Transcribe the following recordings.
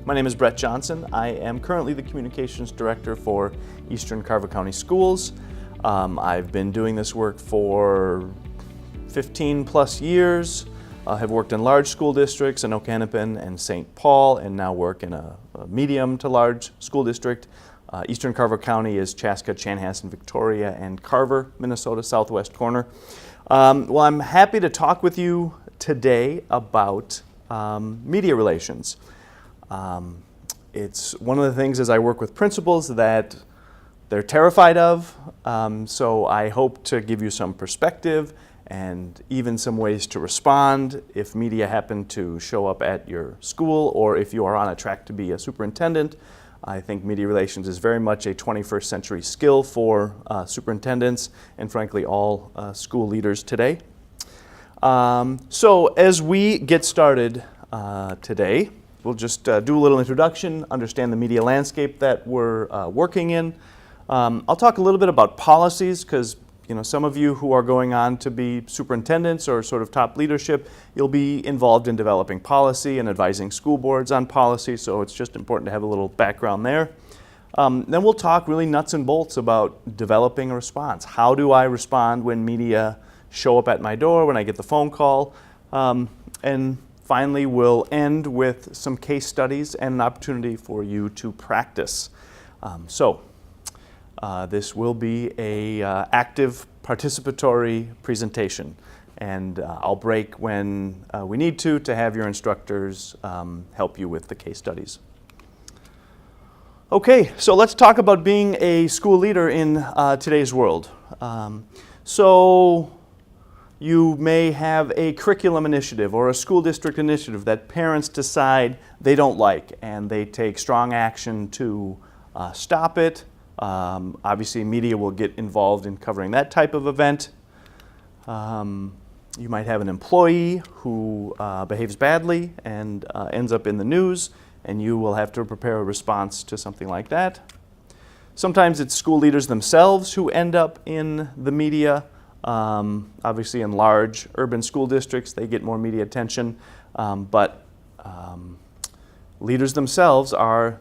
My name is Brett Johnson. I am currently the Communications Director for Eastern Carver County Schools. I've been doing this work for 15 plus years. I have worked in large school districts in Okanagan and St. Paul, and now work in a medium to large school district. Eastern Carver County is Chaska, Chanhassen, Victoria, and Carver, Minnesota, southwest corner. Well, I'm happy to talk with you today about media relations. It's one of the things as I work with principals that they're terrified of, so I hope to give you some perspective and even some ways to respond if media happen to show up at your school, or if you are on a track to be a superintendent. I think media relations is very much a 21st century skill for superintendents and frankly all school leaders today. So as we get started today, we'll just do a little introduction, understand the media landscape that we're working in. I'll talk a little bit about policies, because some of you who are going on to be superintendents or sort of top leadership, you'll be involved in developing policy and advising school boards on policy, so it's just important to have a little background there. Then we'll talk really nuts and bolts about developing a response. How do I respond when media show up at my door, when I get the phone call? And finally, we'll end with some case studies and an opportunity for you to practice. This will be a active participatory presentation, and I'll break when we need to have your instructors help you with the case studies. Okay, so let's talk about being a school leader in today's world. So you may have a curriculum initiative or a school district initiative that parents decide they don't like, and they take strong action to stop it. Obviously, media will get involved in covering that type of event. You might have an employee who behaves badly and ends up in the news, and you will have to prepare a response to something like that. Sometimes it's school leaders themselves who end up in the media. Obviously, in large urban school districts, they get more media attention, but leaders themselves are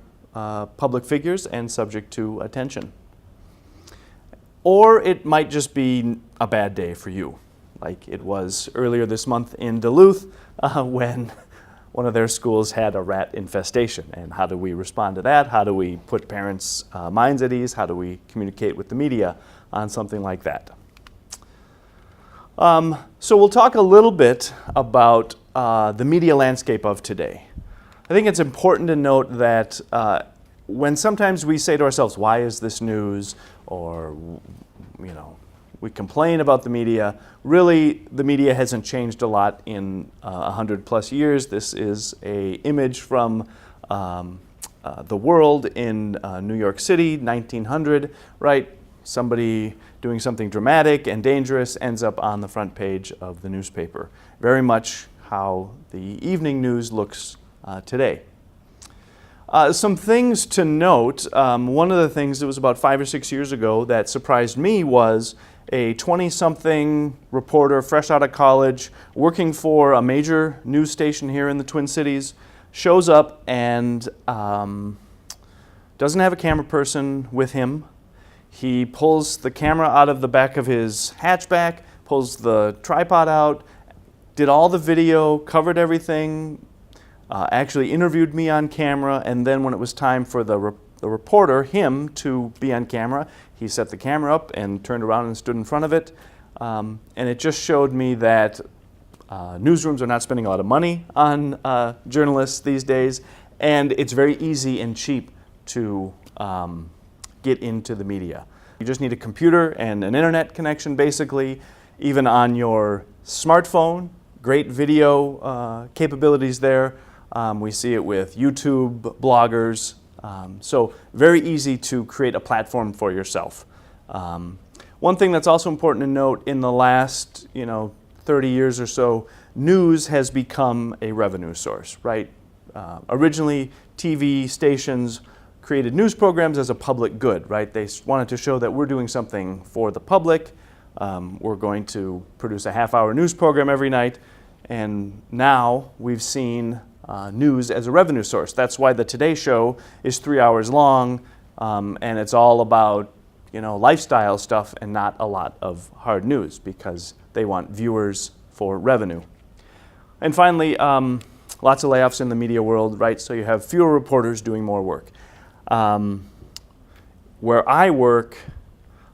public figures and subject to attention. Or it might just be a bad day for you, like it was earlier this month in Duluth when one of their schools had a rat infestation. And how do we respond to that? How do we put parents' minds at ease? How do we communicate with the media on something like that? So we'll talk a little bit about the media landscape of today. I think it's important to note that when sometimes we say to ourselves, why is this news? Or, we complain about the media. Really, the media hasn't changed a lot in 100 plus years. This is an image from the world in New York City, 1900, right? Somebody doing something dramatic and dangerous ends up on the front page of the newspaper. Very much how the evening news looks today. Some things to note. One of the things that was about 5 or 6 years ago that surprised me was a 20-something reporter, fresh out of college, working for a major news station here in the Twin Cities, shows up and doesn't have a camera person with him. He pulls the camera out of the back of his hatchback, pulls the tripod out, did all the video, covered everything, actually interviewed me on camera, and then when it was time for the reporter, him, to be on camera, he set the camera up and turned around and stood in front of it. And it just showed me that newsrooms are not spending a lot of money on journalists these days, and it's very easy and cheap to get into the media. You just need a computer and an internet connection, basically, even on your smartphone. Great video capabilities there. We see it with YouTube bloggers. So very easy to create a platform for yourself. One thing that's also important to note, in the last 30 years or so, news has become a revenue source, right? Originally, TV stations created news programs as a public good, right? They wanted to show that we're doing something for the public. We're going to produce a half-hour news program every night. And now we've seen news as a revenue source. That's why the Today Show is 3 hours long, and it's all about lifestyle stuff and not a lot of hard news, because they want viewers for revenue. And finally, lots of layoffs in the media world, right? So you have fewer reporters doing more work. Where I work,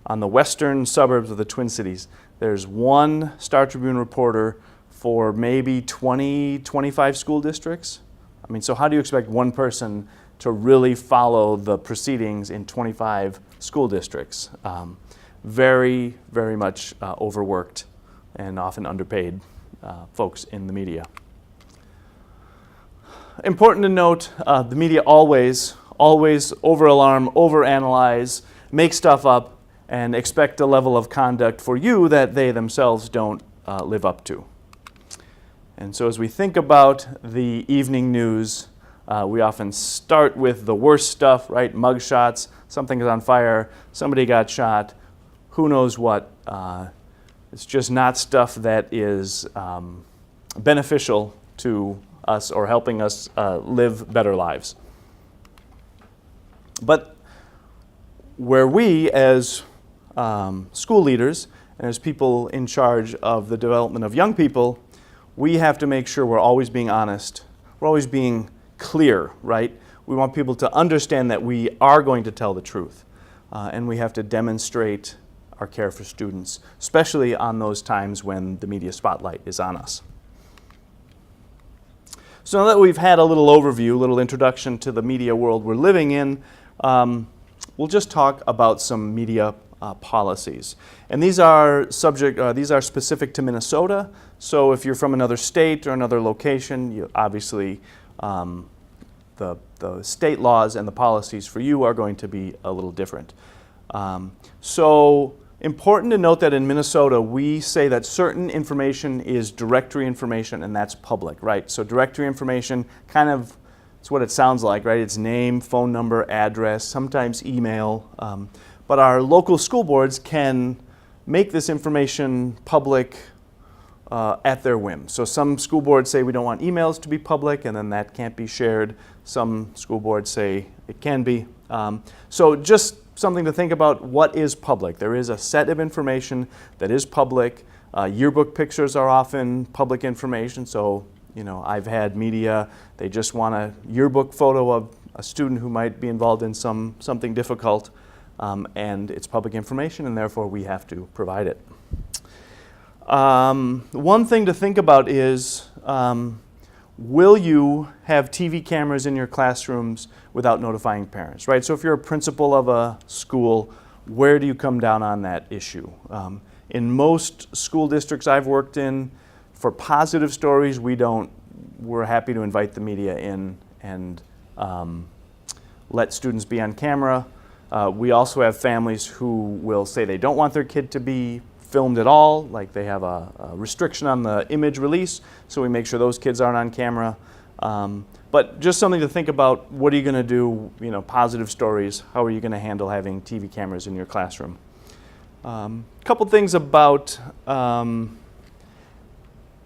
on the western suburbs of the Twin Cities, there's one Star Tribune reporter for maybe 20, 25 school districts. I mean, so how do you expect one person to really follow the proceedings in 25 school districts? Very, very much overworked and often underpaid folks in the media. Important to note, the media always over-alarm, over-analyze, make stuff up, and expect a level of conduct for you that they themselves don't live up to. And so as we think about the evening news, we often start with the worst stuff, right? Mugshots, something is on fire, somebody got shot, who knows what. It's just not stuff that is beneficial to us or helping us live better lives. But where we, as school leaders and as people in charge of the development of young people, we have to make sure we're always being honest. We're always being clear, right? We want people to understand that we are going to tell the truth. And we have to demonstrate our care for students, especially on those times when the media spotlight is on us. So now that we've had a little overview, a little introduction to the media world we're living in, we'll just talk about some media policies. And these are specific to Minnesota. So if you're from another state or another location, obviously the state laws and the policies for you are going to be a little different. So important to note that in Minnesota, we say that certain information is directory information, and that's public, right? So directory information, kind of, it's what it sounds like, right? It's name, phone number, address, sometimes email. But our local school boards can make this information public at their whim. So some school boards say we don't want emails to be public, and then that can't be shared. Some school boards say it can be. So just something to think about, what is public? There is a set of information that is public. Yearbook pictures are often public information. So, I've had media, they just want a yearbook photo of a student who might be involved in something difficult. And it's public information, and therefore we have to provide it. One thing to think about is, will you have TV cameras in your classrooms without notifying parents, right? So if you're a principal of a school, where do you come down on that issue? In most school districts I've worked in, for positive stories, we're happy to invite the media in and let students be on camera. We also have families who will say they don't want their kid to be filmed at all, like they have a restriction on the image release, so we make sure those kids aren't on camera. But just something to think about, what are you going to do, positive stories, how are you going to handle having TV cameras in your classroom? A couple things about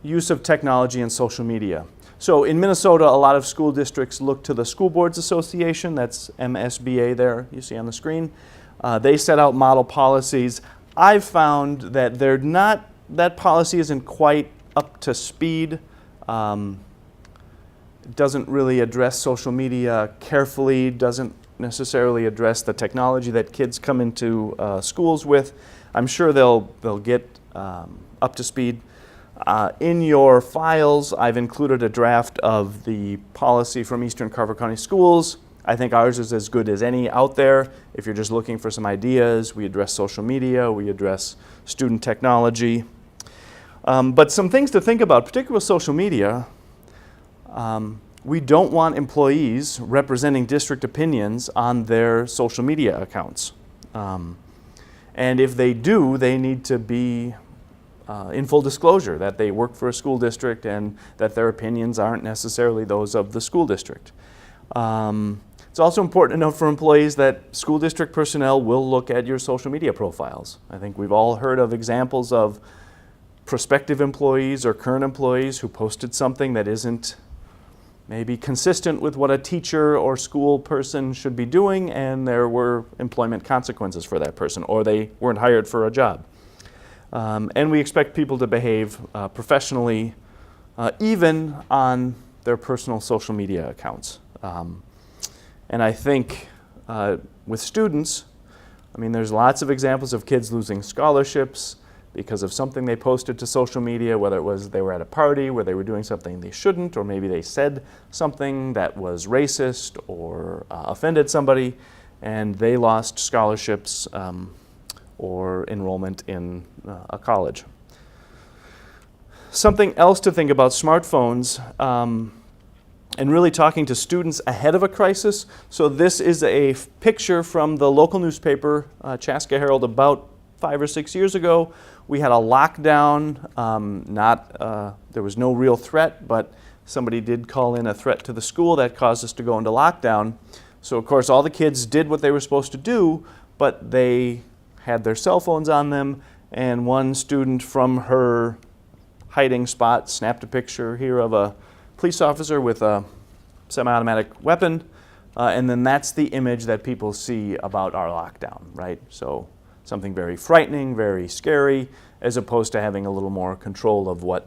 use of technology and social media. So in Minnesota, a lot of school districts look to the School Boards Association, that's MSBA there, you see on the screen. They set out model policies. I've found that that policy isn't quite up to speed. It doesn't really address social media carefully, doesn't necessarily address the technology that kids come into schools with. I'm sure they'll get up to speed. In your files, I've included a draft of the policy from Eastern Carver County Schools. I think ours is as good as any out there. If you're just looking for some ideas, we address social media, we address student technology. But some things to think about, particularly with social media, we don't want employees representing district opinions on their social media accounts. And if they do, they need to be in full disclosure that they work for a school district and that their opinions aren't necessarily those of the school district. It's also important to note for employees that school district personnel will look at your social media profiles. I think we've all heard of examples of prospective employees or current employees who posted something that isn't maybe consistent with what a teacher or school person should be doing, and there were employment consequences for that person, or they weren't hired for a job. And we expect people to behave professionally, even on their personal social media accounts. And I think with students, I mean, there's lots of examples of kids losing scholarships because of something they posted to social media, whether it was they were at a party where they were doing something they shouldn't, or maybe they said something that was racist or offended somebody, and they lost scholarships or enrollment in a college. Something else to think about smartphones, and really talking to students ahead of a crisis. So this is a picture from the local newspaper, Chaska Herald, about 5 or 6 years ago. We had a lockdown. There was no real threat, but somebody did call in a threat to the school that caused us to go into lockdown. So of course all the kids did what they were supposed to do, but they had their cell phones on them, and one student from her hiding spot snapped a picture here of a police officer with a semi-automatic weapon, and then that's the image that people see about our lockdown, right? So something very frightening, very scary, as opposed to having a little more control of what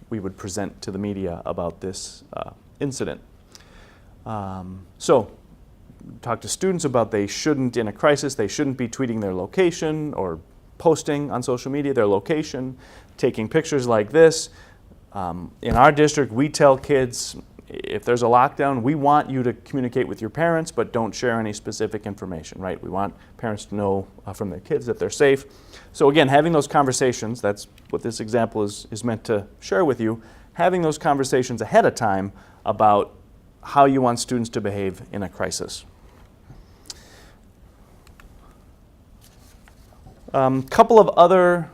we would present to the media about this incident. So talk to students about they shouldn't, in a crisis, they shouldn't be tweeting their location or posting on social media their location, taking pictures like this. In our district, we tell kids, if there's a lockdown, we want you to communicate with your parents, but don't share any specific information, right? We want parents to know from their kids that they're safe. So again, having those conversations, that's what this example is meant to share with you, having those conversations ahead of time about how you want students to behave in a crisis. Couple of other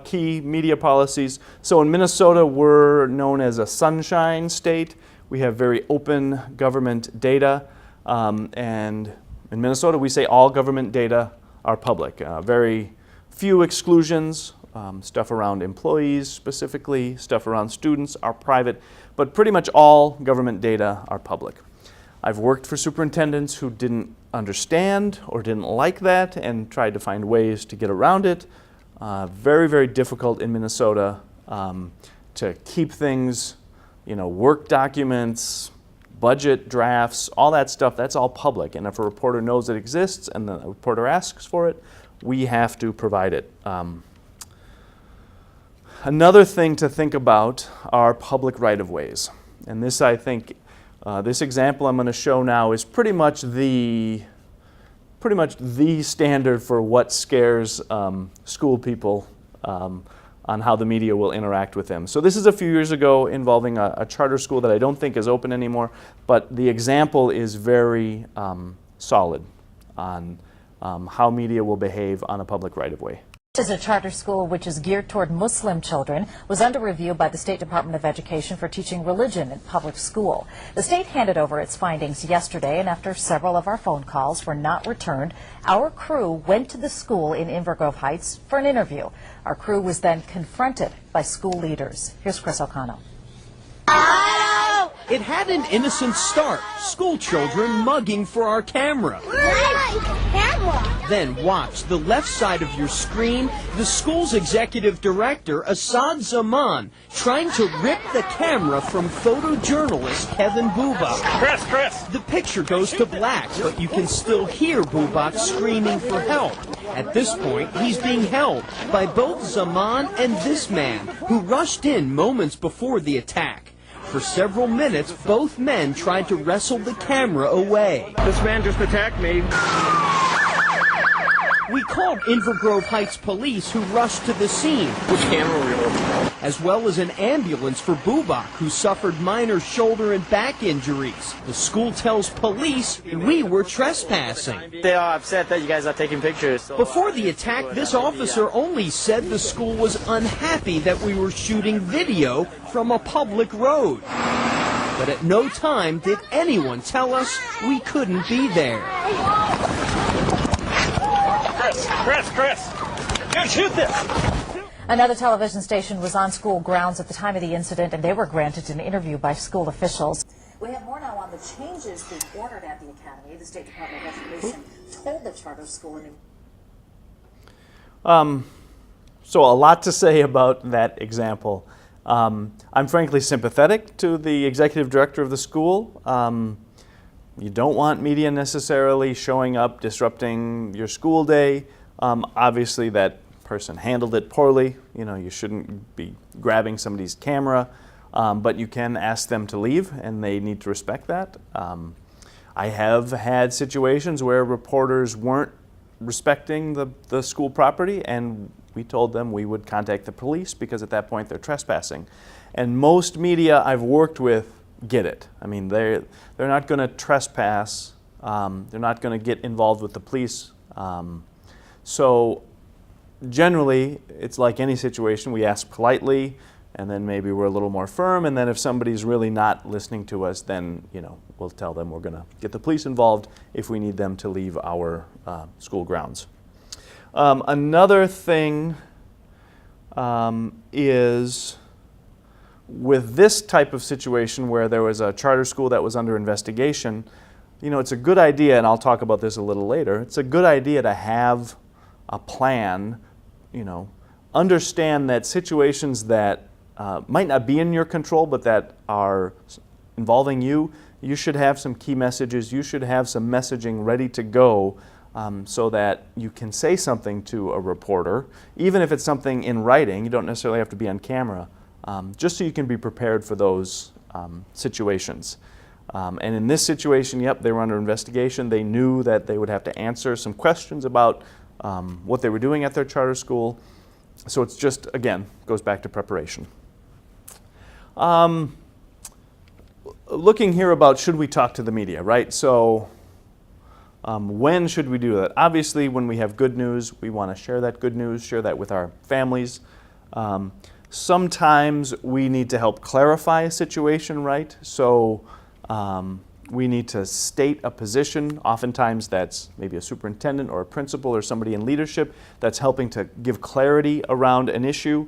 key media policies. So in Minnesota, we're known as a sunshine state. We have very open government data. And in Minnesota, we say all government data are public. Very few exclusions. Stuff around employees specifically, stuff around students are private, but pretty much all government data are public. I've worked for superintendents who didn't understand or didn't like that and tried to find ways to get around it. Very, very difficult in Minnesota to keep things, work documents, budget drafts, all that stuff, that's all public. And if a reporter knows it exists and the reporter asks for it, we have to provide it. Another thing to think about are public right-of-ways. And this, I think, this example I'm going to show now is pretty much the standard for what scares school people on how the media will interact with them. So this is a few years ago involving a charter school that I don't think is open anymore, but the example is very solid on how media will behave on a public right-of-way. This is a charter school which is geared toward Muslim children, was under review by the State Department of Education for teaching religion in public school. The state handed over its findings yesterday, and after several of our phone calls were not returned, our crew went to the school in Inver Grove Heights for an interview. Our crew was then confronted by school leaders. Here's Chris O'Connell. It had an innocent start, school children mugging for our camera. Then watch the left side of your screen, the school's executive director, Assad Zaman, trying to rip the camera from photojournalist Kevin Bubak. Chris! The picture goes to black, but you can still hear Bubak screaming for help. At this point, he's being held by both Zaman and this man, who rushed in moments before the attack. For several minutes, both men tried to wrestle the camera away. This man just attacked me. We called Inver Grove Heights police, who rushed to the scene. Which camera were you looking at? As well as an ambulance for Bubak, who suffered minor shoulder and back injuries. The school tells police we were trespassing. They are upset that you guys are taking pictures. Before the attack, this officer only said the school was unhappy that we were shooting video from a public road. But at no time did anyone tell us we couldn't be there. Chris! Dude, shoot this! Another television station was on school grounds at the time of the incident, and they were granted an interview by school officials. We have more now on the changes being ordered at the academy. The State Department of Education told the charter school in So a lot to say about that example. I'm frankly sympathetic to the executive director of the school. You don't want media necessarily showing up, disrupting your school day. Obviously that person handled it poorly. You know, you shouldn't be grabbing somebody's camera, but you can ask them to leave, and they need to respect that. I have had situations where reporters weren't respecting the school property, and we told them we would contact the police because at that point they're trespassing. And most media I've worked with get it. I mean, they're not going to trespass. They're not going to get involved with the police. So generally, it's like any situation. We ask politely, and then maybe we're a little more firm. And then if somebody's really not listening to us, then we'll tell them we're going to get the police involved if we need them to leave our school grounds. Another thing is with this type of situation where there was a charter school that was under investigation, it's a good idea, and I'll talk about this a little later, it's a good idea to have a plan, understand that situations that might not be in your control but that are involving you, you should have some key messages, you should have some messaging ready to go so that you can say something to a reporter, even if it's something in writing. You don't necessarily have to be on camera, just so you can be prepared for those situations. And in this situation, yep, they were under investigation. They knew that they would have to answer some questions about what they were doing at their charter school. So it's just, again, goes back to preparation. Looking here about should we talk to the media, right? So when should we do that? Obviously, when we have good news, we want to share that good news, share that with our families. Sometimes we need to help clarify a situation, right? So we need to state a position. Oftentimes that's maybe a superintendent or a principal or somebody in leadership that's helping to give clarity around an issue.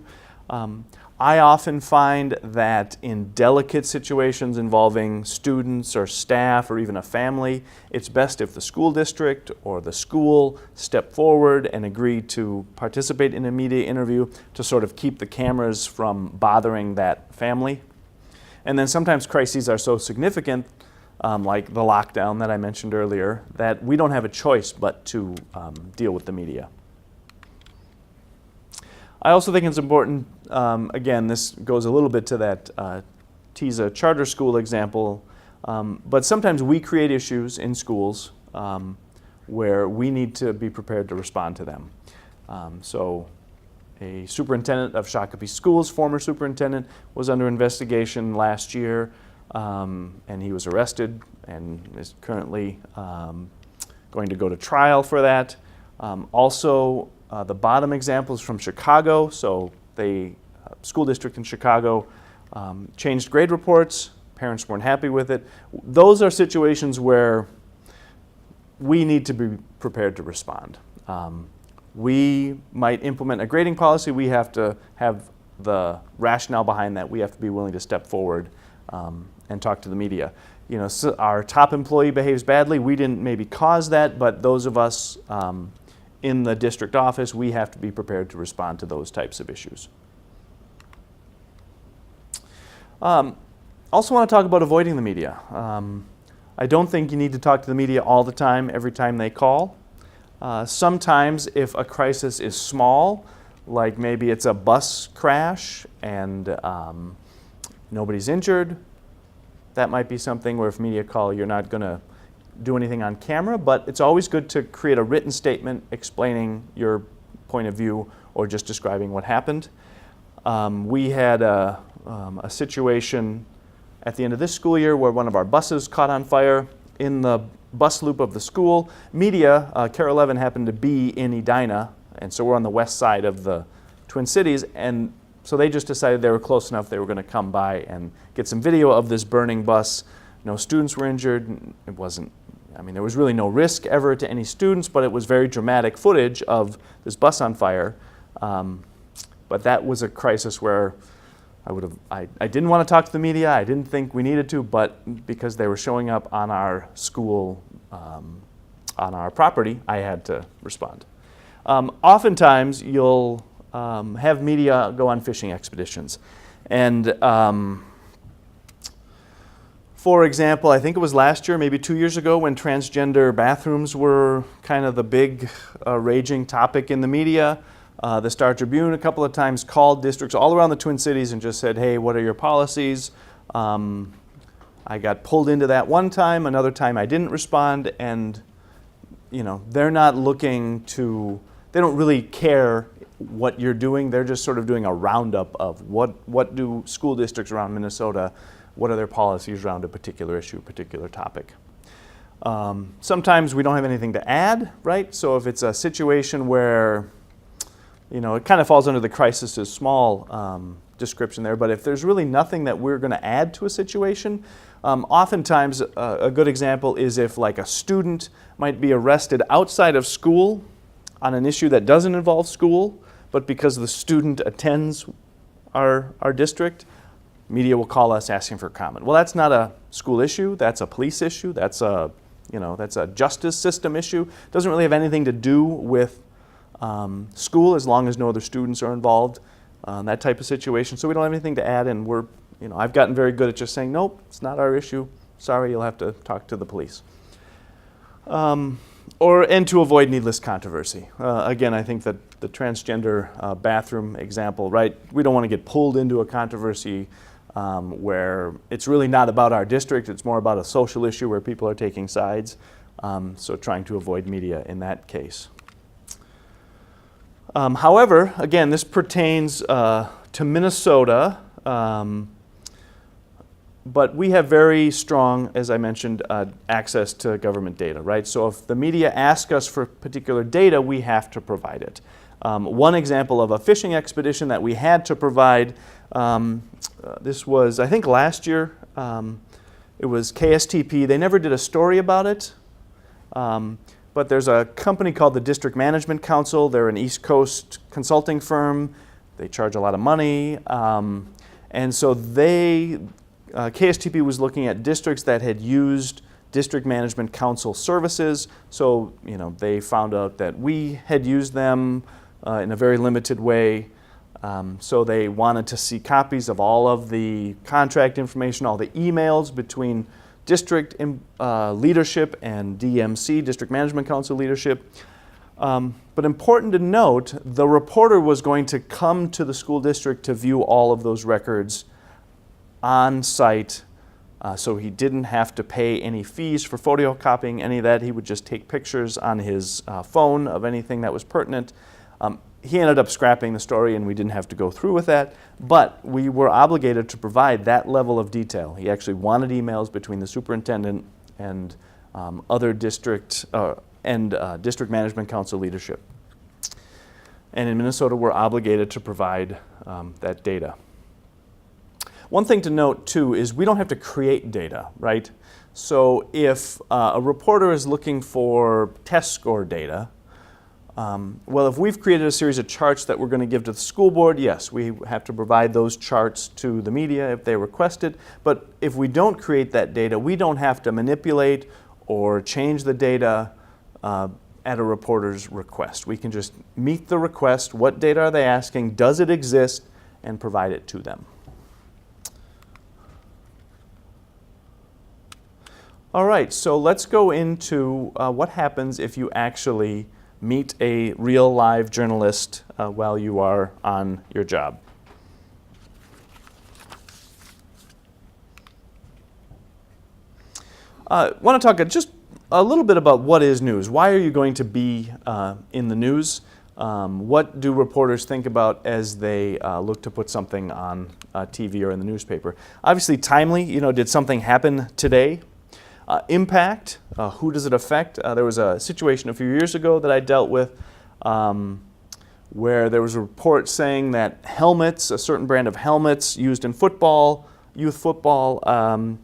I often find that in delicate situations involving students or staff or even a family, it's best if the school district or the school step forward and agree to participate in a media interview to sort of keep the cameras from bothering that family. And then sometimes crises are so significant, like the lockdown that I mentioned earlier, that we don't have a choice but to deal with the media. I also think it's important, again, this goes a little bit to that TISA charter school example, but sometimes we create issues in schools where we need to be prepared to respond to them. So a superintendent of Shakopee Schools, former superintendent, was under investigation last year, and he was arrested and is currently going to go to trial for that. Also, the bottom example is from Chicago. So the school district in Chicago changed grade reports. Parents weren't happy with it. Those are situations where we need to be prepared to respond. We might implement a grading policy. We have to have the rationale behind that. We have to be willing to step forward and talk to the media. So our top employee behaves badly. We didn't maybe cause that, but those of us in the district office, we have to be prepared to respond to those types of issues. Also want to talk about avoiding the media. I don't think you need to talk to the media all the time, every time they call. Sometimes if a crisis is small, like maybe it's a bus crash and nobody's injured, that might be something where if media call, you're not going to do anything on camera, but it's always good to create a written statement explaining your point of view or just describing what happened. We had a situation at the end of this school year where one of our buses caught on fire in the bus loop of the school. Media, KARE 11 happened to be in Edina, and so we're on the west side of the Twin Cities, and so they just decided they were close enough they were going to come by and get some video of this burning bus. No students were injured. There was really no risk ever to any students, but it was very dramatic footage of this bus on fire. But that was a crisis where I didn't want to talk to the media. I didn't think we needed to, but because they were showing up on our school, on our property, I had to respond. Oftentimes, you'll have media go on fishing expeditions. And for example, I think it was last year, maybe 2 years ago, when transgender bathrooms were kind of the big raging topic in the media. The Star Tribune a couple of times called districts all around the Twin Cities and just said, hey, what are your policies? I got pulled into that one time, another time I didn't respond, and they're not looking to, they don't really care what you're doing. They're just sort of doing a roundup of what do school districts around Minnesota, what are their policies around a particular issue, particular topic. Sometimes we don't have anything to add, right? So if it's a situation where it kind of falls under the crisis is small description there, but if there's really nothing that we're going to add to a situation, oftentimes a good example is if like a student might be arrested outside of school on an issue that doesn't involve school, but because the student attends our district, media will call us asking for comment. Well, that's not a school issue, that's a police issue, that's a justice system issue. It doesn't really have anything to do with school as long as no other students are involved, that type of situation. So we don't have anything to add, and I've gotten very good at just saying, nope, it's not our issue. Sorry, you'll have to talk to the police. And to avoid needless controversy. Again, I think that the transgender bathroom example, right? We don't want to get pulled into a controversy where it's really not about our district, it's more about a social issue where people are taking sides. So trying to avoid media in that case. However, again, this pertains to Minnesota, but we have very strong, as I mentioned, access to government data, right? So if the media ask us for particular data, we have to provide it. One example of a fishing expedition that we had to provide, this was, I think last year, it was KSTP. They never did a story about it. But there's a company called the District Management Council. They're an East Coast consulting firm. They charge a lot of money. And so KSTP was looking at districts that had used District Management Council services. So, they found out that we had used them in a very limited way. So they wanted to see copies of all of the contract information, all the emails between district leadership and DMC, District Management Council leadership. But important to note, the reporter was going to come to the school district to view all of those records on site, so he didn't have to pay any fees for photocopying any of that. He would just take pictures on his phone of anything that was pertinent. He ended up scrapping the story and we didn't have to go through with that, but we were obligated to provide that level of detail. He actually wanted emails between the superintendent and other district District Management Council leadership. And in Minnesota, we're obligated to provide that data. One thing to note too is we don't have to create data, right? So if a reporter is looking for test score data, well, if we've created a series of charts that we're going to give to the school board, yes, we have to provide those charts to the media if they request it. But if we don't create that data, we don't have to manipulate or change the data at a reporter's request. We can just meet the request. What data are they asking? Does it exist? And provide it to them. All right, so let's go into what happens if you actually meet a real live journalist while you are on your job. I want to talk just a little bit about what is news. Why are you going to be in the news? What do reporters think about as they look to put something on TV or in the newspaper? Obviously timely, did something happen today? Impact, who does it affect? There was a situation a few years ago that I dealt with where there was a report saying that helmets, a certain brand of helmets used in football, youth football,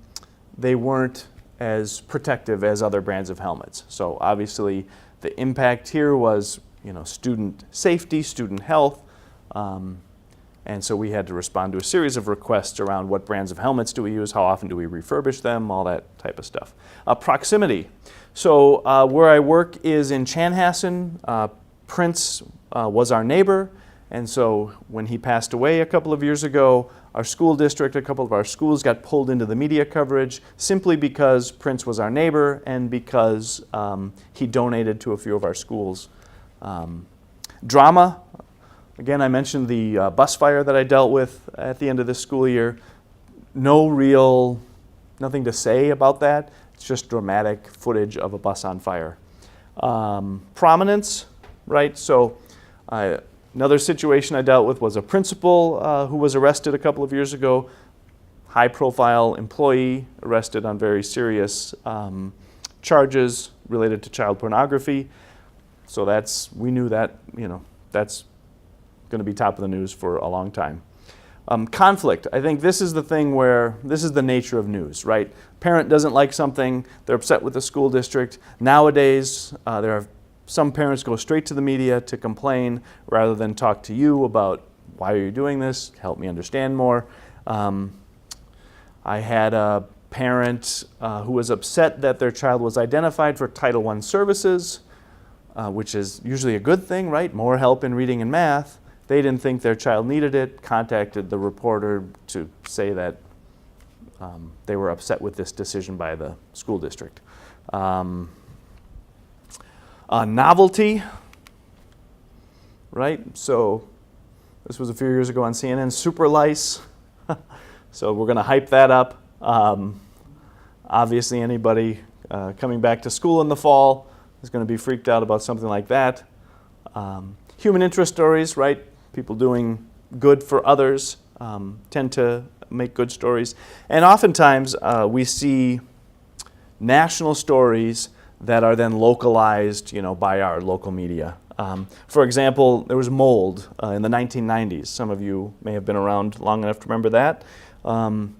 they weren't as protective as other brands of helmets. So obviously the impact here was, student safety, student health, And so we had to respond to a series of requests around what brands of helmets do we use, how often do we refurbish them, all that type of stuff. Proximity. So where I work is in Chanhassen. Prince was our neighbor, and so when he passed away a couple of years ago, our school district, a couple of our schools got pulled into the media coverage simply because Prince was our neighbor and because he donated to a few of our schools. Drama. Again, I mentioned the bus fire that I dealt with at the end of this school year. Nothing to say about that. It's just dramatic footage of a bus on fire. Prominence, right? So another situation I dealt with was a principal who was arrested a couple of years ago. High-profile employee arrested on very serious charges related to child pornography. So we knew that, that's going to be top of the news for a long time. Conflict. I think this is the thing where this is the nature of news, right? Parent doesn't like something, they're upset with the school district. Nowadays, there are some parents go straight to the media to complain rather than talk to you about why are you doing this, help me understand more. I had a parent who was upset that their child was identified for Title I services, which is usually a good thing, right? More help in reading and math. They didn't think their child needed it, contacted the reporter to say that they were upset with this decision by the school district. Novelty, right? So this was a few years ago on CNN, super lice. So we're going to hype that up. Obviously anybody coming back to school in the fall is going to be freaked out about something like that. Human interest stories, right? People doing good for others tend to make good stories. And oftentimes we see national stories that are then localized, by our local media. For example, there was mold in the 1990s. Some of you may have been around long enough to remember that. And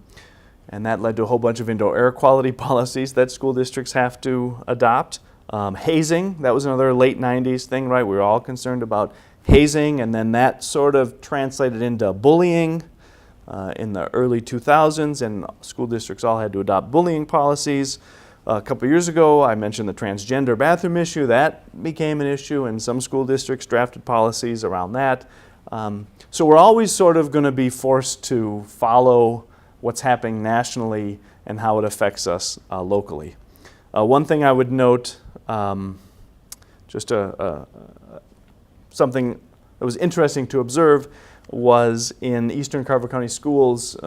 that led to a whole bunch of indoor air quality policies that school districts have to adopt. Hazing, that was another late 90s thing, right? We were all concerned about hazing, and then that sort of translated into bullying in the early 2000s, and school districts all had to adopt bullying policies. A couple years ago, I mentioned the transgender bathroom issue. That became an issue, and some school districts drafted policies around that. So we're always sort of going to be forced to follow what's happening nationally and how it affects us locally. One thing I would note, just something that was interesting to observe, was in Eastern Carver County Schools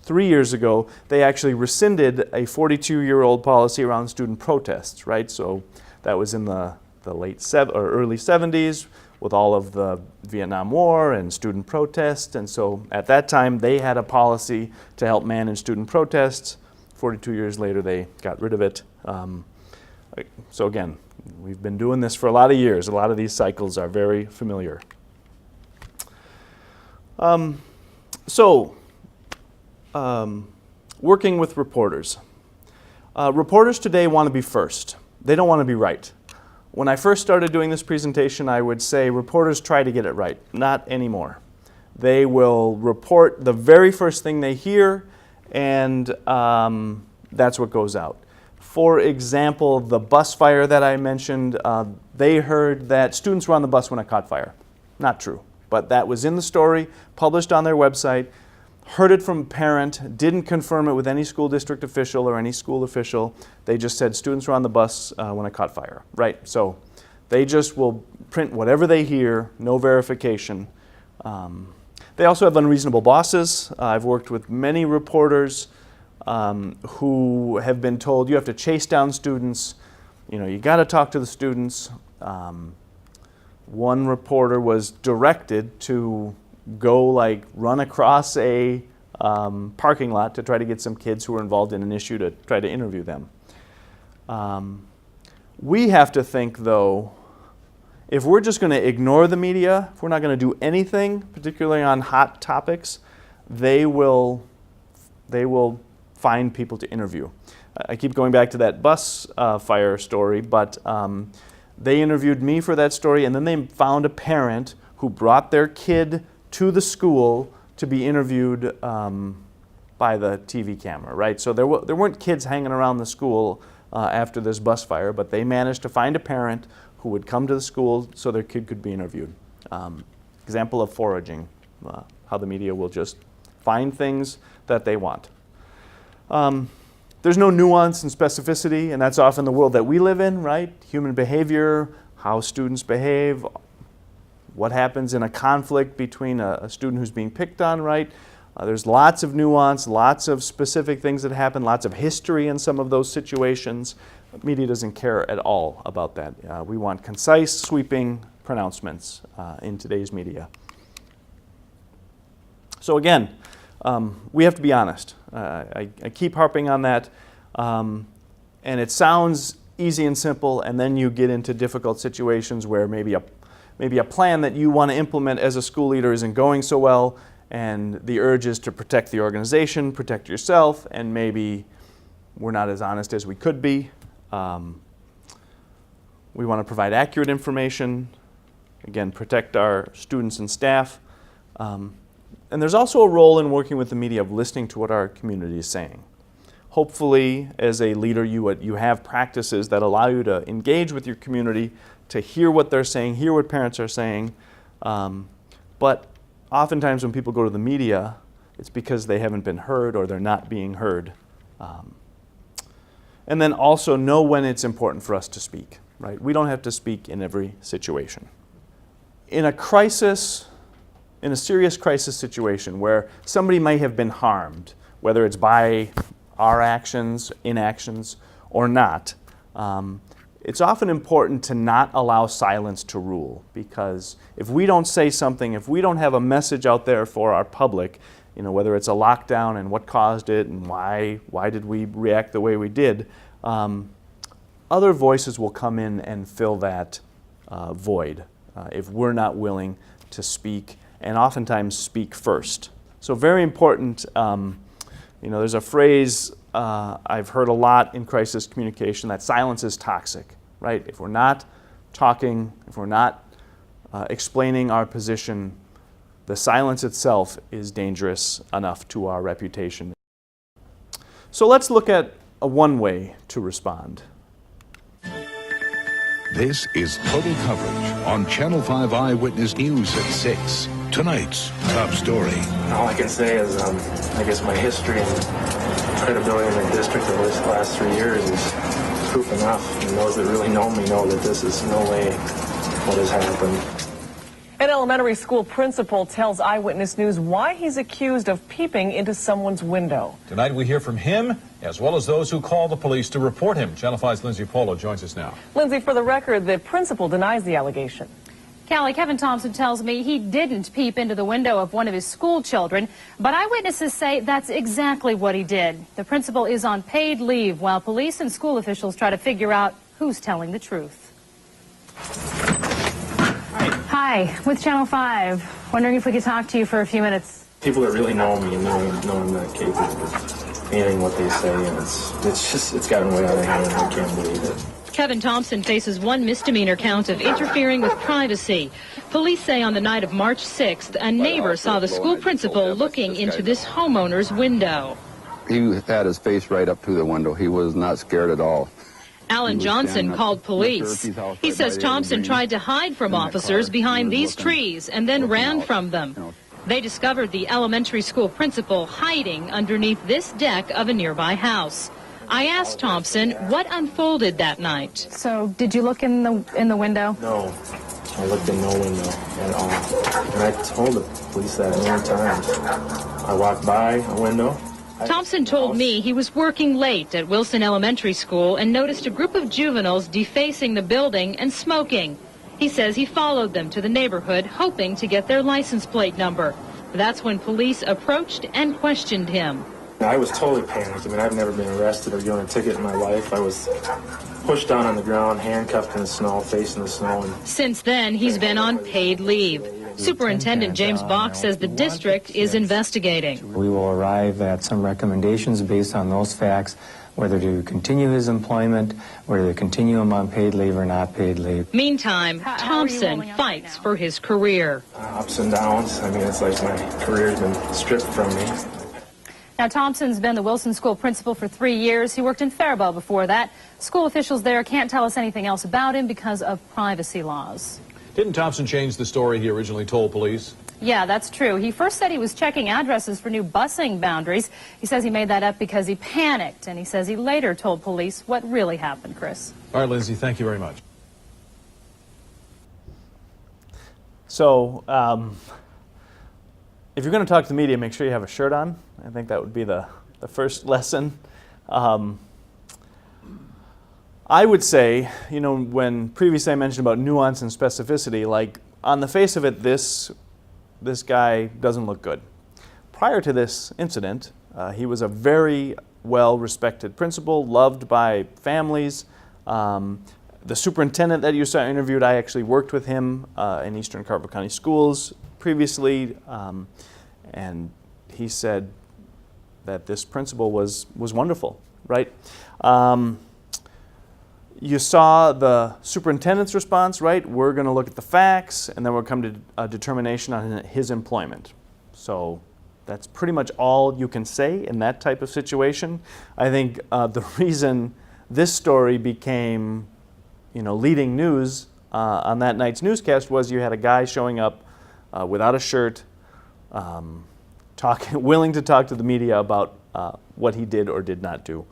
3 years ago, they actually rescinded a 42-year-old policy around student protests, right? So that was in the early 70s with all of the Vietnam War and student protests. And so at that time, they had a policy to help manage student protests. 42 years later, they got rid of it. So again, we've been doing this for a lot of years. A lot of these cycles are very familiar. Working with reporters. Reporters today want to be first. They don't want to be right. When I first started doing this presentation, I would say reporters try to get it right. Not anymore. They will report the very first thing they hear, and that's what goes out. For example, the bus fire that I mentioned, they heard that students were on the bus when it caught fire. Not true, but that was in the story, published on their website, heard it from a parent, didn't confirm it with any school district official or any school official. They just said students were on the bus when it caught fire, right? So they just will print whatever they hear, no verification. They also have unreasonable bosses. I've worked with many reporters who have been told you have to chase down students, you got to talk to the students. One reporter was directed to go run across a parking lot to try to get some kids who were involved in an issue to try to interview them. We have to think, though, if we're just going to ignore the media, if we're not going to do anything, particularly on hot topics, they will find people to interview. I keep going back to that bus fire story, but they interviewed me for that story, and then they found a parent who brought their kid to the school to be interviewed by the TV camera, right? So there weren't kids hanging around the school after this bus fire, but they managed to find a parent who would come to the school so their kid could be interviewed. Example of foraging, how the media will just find things that they want. There's no nuance and specificity, and that's often the world that we live in, right? Human behavior, how students behave, what happens in a conflict between a student who's being picked on, right? There's lots of nuance, lots of specific things that happen, lots of history in some of those situations. Media doesn't care at all about that. We want concise, sweeping pronouncements in today's media. So again, we have to be honest. I keep harping on that. And it sounds easy and simple, and then you get into difficult situations where maybe a plan that you want to implement as a school leader isn't going so well, and the urge is to protect the organization, protect yourself, and maybe we're not as honest as we could be. We want to provide accurate information, again, protect our students and staff. And there's also a role in working with the media of listening to what our community is saying. Hopefully, as a leader, you have practices that allow you to engage with your community, to hear what they're saying, hear what parents are saying. But oftentimes when people go to the media, it's because they haven't been heard or they're not being heard. And then also know when it's important for us to speak, right? We don't have to speak in every situation. In a crisis, in a serious crisis situation where somebody may have been harmed, whether it's by our actions, inactions, or not, it's often important to not allow silence to rule, because if we don't say something, if we don't have a message out there for our public, whether it's a lockdown and what caused it and why did we react the way we did, other voices will come in and fill that void if we're not willing to speak, and oftentimes speak first. So very important. There's a phrase I've heard a lot in crisis communication, that silence is toxic, right? If we're not talking, if we're not explaining our position, the silence itself is dangerous enough to our reputation. So let's look at one way to respond. This is Total Coverage on Channel 5 Eyewitness News at 6. Tonight's top story. All I can say is, I guess my history and credibility in the district over this last 3 years is proof enough. And those that really know me know that this is no way what has happened. An elementary school principal tells Eyewitness News why he's accused of peeping into someone's window. Tonight we hear from him, as well as those who call the police to report him. Channel 5's Lindsay Polo joins us now. Lindsay, for the record, the principal denies the allegation. Callie, Kevin Thompson tells me he didn't peep into the window of one of his school children, but eyewitnesses say that's exactly what he did. The principal is on paid leave while police and school officials try to figure out who's telling the truth. Hi, with Channel 5. Wondering if we could talk to you for a few minutes. People that really know me and know I'm not capable of meaning what they say, and it's gotten way out of hand, and I can't believe it. Kevin Thompson faces one misdemeanor count of interfering with privacy. Police say on the night of March 6th, a neighbor saw the school principal looking into this homeowner's window. He had his face right up to the window. He was not scared at all. Alan Johnson called police. He says Thompson tried to hide from officers behind these trees and then ran from them. They discovered the elementary school principal hiding underneath this deck of a nearby house. I asked Thompson what unfolded that night. So, did you look in the window? No, I looked in no window at all. And I told the police that many times. I walked by a window. Thompson told me he was working late at Wilson Elementary School and noticed a group of juveniles defacing the building and smoking. He says he followed them to the neighborhood, hoping to get their license plate number. That's when police approached and questioned him. I was totally panicked. I mean, I've never been arrested or given a ticket in my life. I was pushed down on the ground, handcuffed in the snow, facing the snow. Since then, he's been on paid leave. Superintendent James Bach says the district is investigating. We will arrive at some recommendations based on those facts, whether to continue his employment, whether to continue him on paid leave or not paid leave. Meantime, Thompson fights for his career. Ups and downs. I mean, it's like my career's been stripped from me. Now, Thompson's been the Wilson School principal for 3 years. He worked in Faribault before that. School officials there can't tell us anything else about him because of privacy laws. Didn't Thompson change the story he originally told police? Yeah, that's true. He first said he was checking addresses for new busing boundaries. He says he made that up because he panicked, and he says he later told police what really happened, Chris. All right, Lindsay, thank you very much. So, if you're going to talk to the media, make sure you have a shirt on. I think that would be the first lesson. I would say, you know, when previously I mentioned about nuance and specificity, like on the face of it, this guy doesn't look good. Prior to this incident, he was a very well-respected principal, loved by families. The superintendent that you saw interviewed, I actually worked with him in Eastern Carver County Schools previously, and he said that this principal was wonderful, right? You saw the superintendent's response, right? We're going to look at the facts, and then we'll come to a determination on his employment. So that's pretty much all you can say in that type of situation. I think the reason this story became, you know, leading news on that night's newscast was you had a guy showing up without a shirt, willing to talk to the media about what he did or did not do.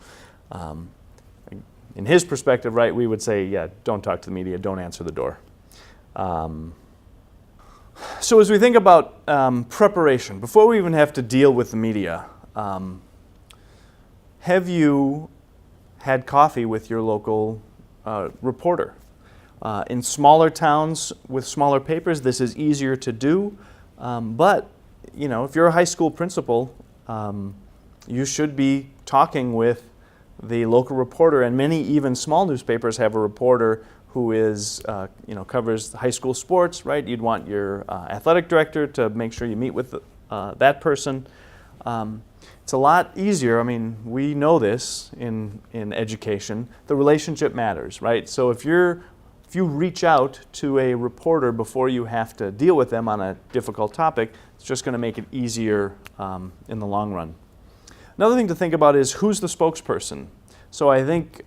In his perspective, right, we would say, yeah, don't talk to the media, don't answer the door. So as we think about preparation, before we even have to deal with the media, have you had coffee with your local reporter? In smaller towns with smaller papers, this is easier to do, but you know, if you're a high school principal, you should be talking with the local reporter, and many even small newspapers have a reporter who is, you know, covers high school sports, right? You'd want your athletic director to make sure you meet with that person. It's a lot easier. I mean, we know this in education. The relationship matters, right? So if you reach out to a reporter before you have to deal with them on a difficult topic, it's just going to make it easier in the long run. Another thing to think about is who's the spokesperson. So I think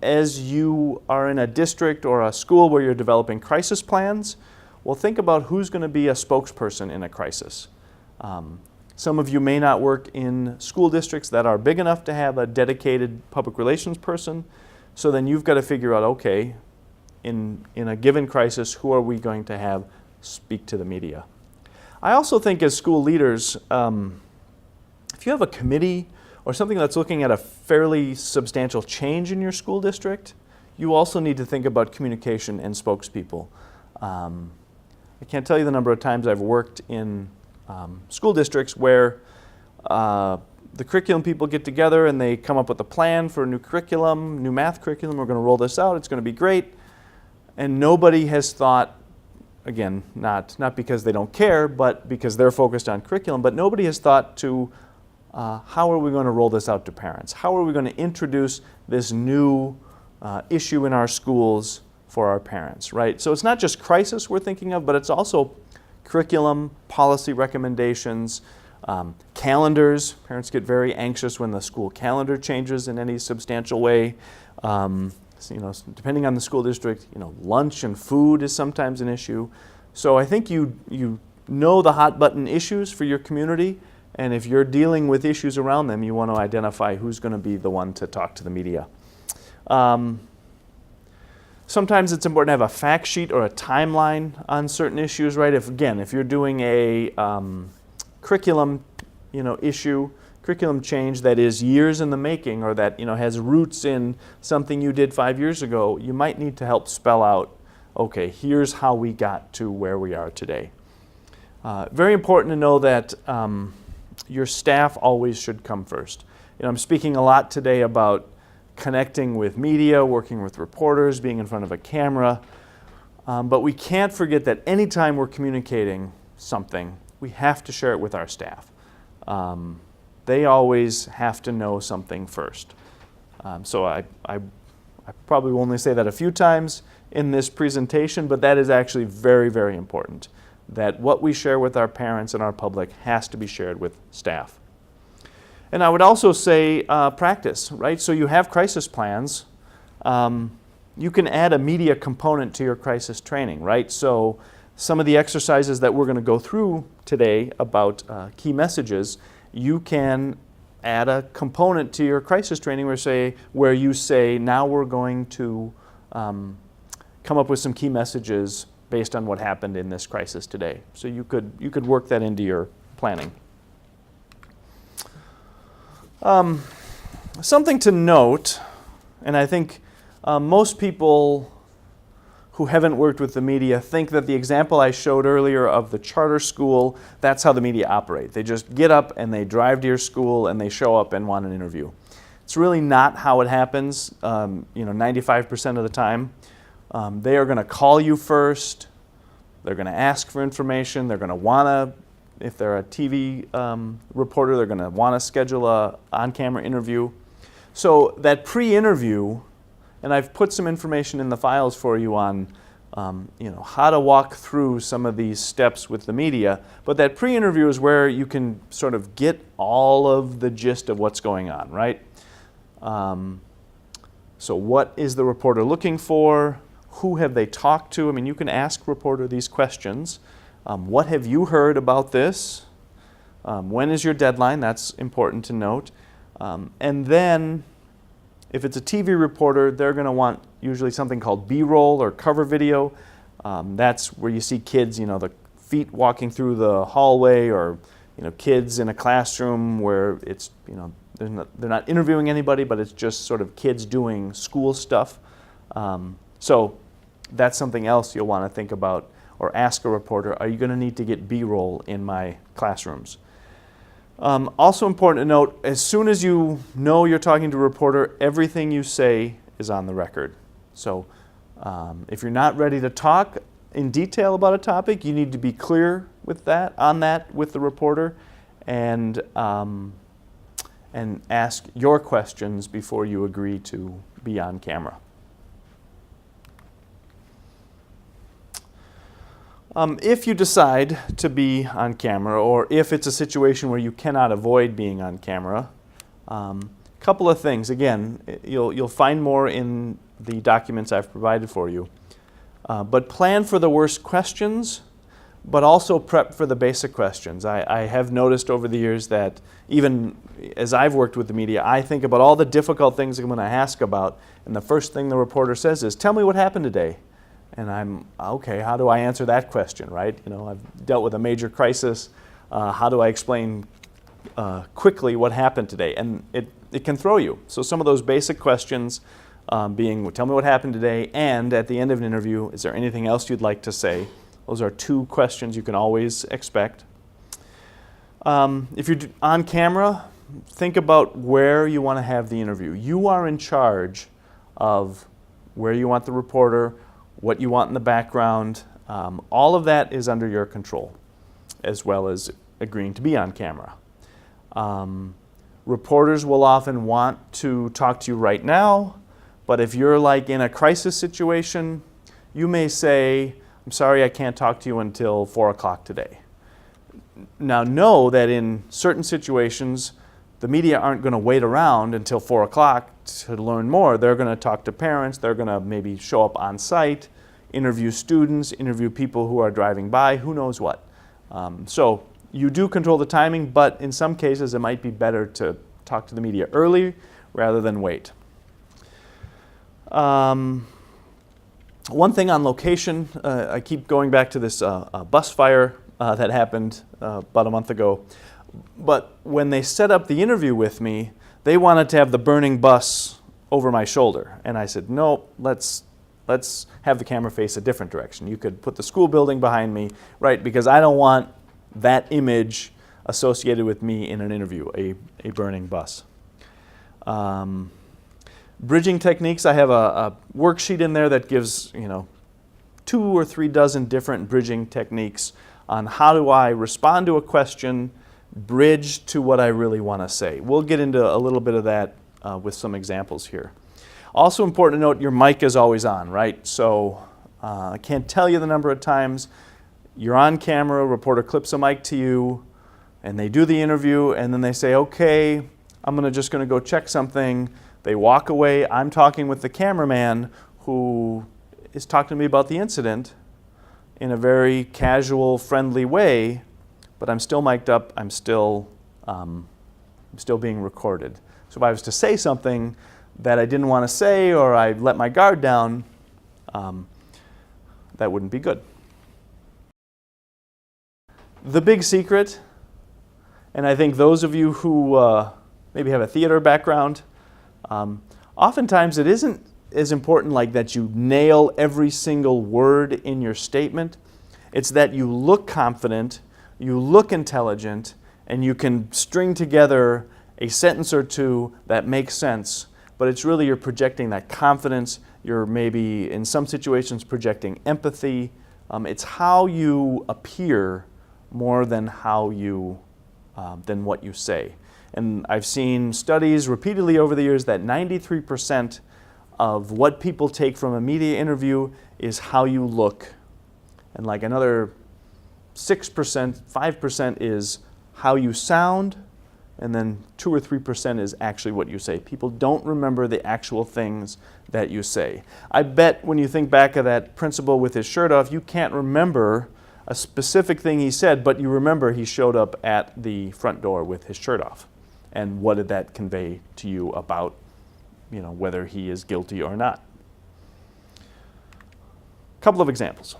as you are in a district or a school where you're developing crisis plans, well, think about who's going to be a spokesperson in a crisis. Some of you may not work in school districts that are big enough to have a dedicated public relations person, so then you've got to figure out, okay, in a given crisis, who are we going to have speak to the media? I also think as school leaders, if you have a committee or something that's looking at a fairly substantial change in your school district, you also need to think about communication and spokespeople. I can't tell you the number of times I've worked in school districts where the curriculum people get together and they come up with a plan for a new curriculum, new math curriculum, we're going to roll this out, it's going to be great. And nobody has thought, again, not because they don't care, but because they're focused on curriculum, but nobody has thought to how are we going to roll this out to parents? How are we going to introduce this new issue in our schools for our parents, right? So it's not just crisis we're thinking of, but it's also curriculum, policy recommendations, calendars. Parents get very anxious when the school calendar changes in any substantial way. So, you know, depending on the school district, you know, lunch and food is sometimes an issue. So I think you know the hot button issues for your community, and if you're dealing with issues around them, you want to identify who's going to be the one to talk to the media. Sometimes it's important to have a fact sheet or a timeline on certain issues, right? If you're doing a curriculum, you know, issue, curriculum change that is years in the making, or that, you know, has roots in something you did 5 years ago, you might need to help spell out, okay, here's how we got to where we are today. Very important to know that your staff always should come first. You know, I'm speaking a lot today about connecting with media, working with reporters, being in front of a camera, but we can't forget that anytime we're communicating something, we have to share it with our staff. They always have to know something first. So I probably will only say that a few times in this presentation, but that is actually very, very important, that what we share with our parents and our public has to be shared with staff. And I would also say practice, right? So you have crisis plans. You can add a media component to your crisis training, right? So some of the exercises that we're going to go through today about key messages, you can add a component to your crisis training where you say, now we're going to come up with some key messages based on what happened in this crisis today. So you could work that into your planning. Something to note, and I think most people who haven't worked with the media think that the example I showed earlier of the charter school, that's how the media operate. They just get up and they drive to your school and they show up and want an interview. It's really not how it happens, 95% of the time. They are going to call you first. They're going to ask for information. They're going to want to, if they're a TV reporter, they're going to want to schedule a on-camera interview. So that pre-interview, and I've put some information in the files for you on how to walk through some of these steps with the media, but that pre-interview is where you can sort of get all of the gist of what's going on, right? So what is the reporter looking for? Who have they talked to? I mean, you can ask reporter these questions. What have you heard about this? When is your deadline? That's important to note. And then, if it's a TV reporter, they're going to want usually something called B-roll or cover video. That's where you see kids, the feet walking through the hallway, or kids in a classroom where it's, they're not interviewing anybody, but it's just sort of kids doing school stuff. So that's something else you'll want to think about or ask a reporter, are you going to need to get B-roll in my classrooms? Also important to note, as soon as you know you're talking to a reporter, everything you say is on the record. So if you're not ready to talk in detail about a topic, you need to be clear with that with the reporter, and ask your questions before you agree to be on camera. If you decide to be on camera, or if it's a situation where you cannot avoid being on camera, couple of things. Again, you'll find more in the documents I've provided for you. But plan for the worst questions, but also prep for the basic questions. I have noticed over the years that even as I've worked with the media, I think about all the difficult things I'm going to ask about, and the first thing the reporter says is, tell me what happened today. And I'm, okay, how do I answer that question, right? I've dealt with a major crisis. How do I explain quickly what happened today? And it can throw you. So some of those basic questions being, well, tell me what happened today, and at the end of an interview, is there anything else you'd like to say? Those are two questions you can always expect. If you're on camera, think about where you want to have the interview. You are in charge of where you want the reporter, what you want in the background. All of that is under your control, as well as agreeing to be on camera. Reporters will often want to talk to you right now, but if you're like in a crisis situation, you may say, I'm sorry, I can't talk to you until 4 o'clock today. Now know that in certain situations, the media aren't going to wait around until 4 o'clock to learn more. They're going to talk to parents. They're going to maybe show up on site, interview students, interview people who are driving by, who knows what. So you do control the timing, but in some cases it might be better to talk to the media early rather than wait. One thing on location, I keep going back to this bus fire that happened about a month ago. But when they set up the interview with me, they wanted to have the burning bus over my shoulder. And I said, no, let's have the camera face a different direction. You could put the school building behind me, right? Because I don't want that image associated with me in an interview, a burning bus. Bridging techniques, I have a worksheet in there that gives 2 or 3 dozen different bridging techniques on how do I respond to a question, bridge to what I really want to say. We'll get into a little bit of that with some examples here. Also important to note, your mic is always on, right? So I can't tell you the number of times you're on camera, a reporter clips a mic to you, and they do the interview, and then they say, okay, I'm just going to go check something. They walk away. I'm talking with the cameraman who is talking to me about the incident in a very casual, friendly way, but I'm still mic'd up. I'm still being recorded. So if I was to say something that I didn't want to say, or I let my guard down, that wouldn't be good. The big secret, and I think those of you who maybe have a theater background, oftentimes it isn't as important like that you nail every single word in your statement. It's that you look confident, you look intelligent, and you can string together a sentence or two that makes sense, but it's really you're projecting that confidence. You're maybe in some situations projecting empathy. It's how you appear more than how you than what you say. And I've seen studies repeatedly over the years that 93% of what people take from a media interview is how you look. And like another 6%, 5% is how you sound, and then 2 or 3% is actually what you say. People don't remember the actual things that you say. I bet when you think back of that principal with his shirt off, you can't remember a specific thing he said, but you remember he showed up at the front door with his shirt off. And what did that convey to you about, whether he is guilty or not? A couple of examples.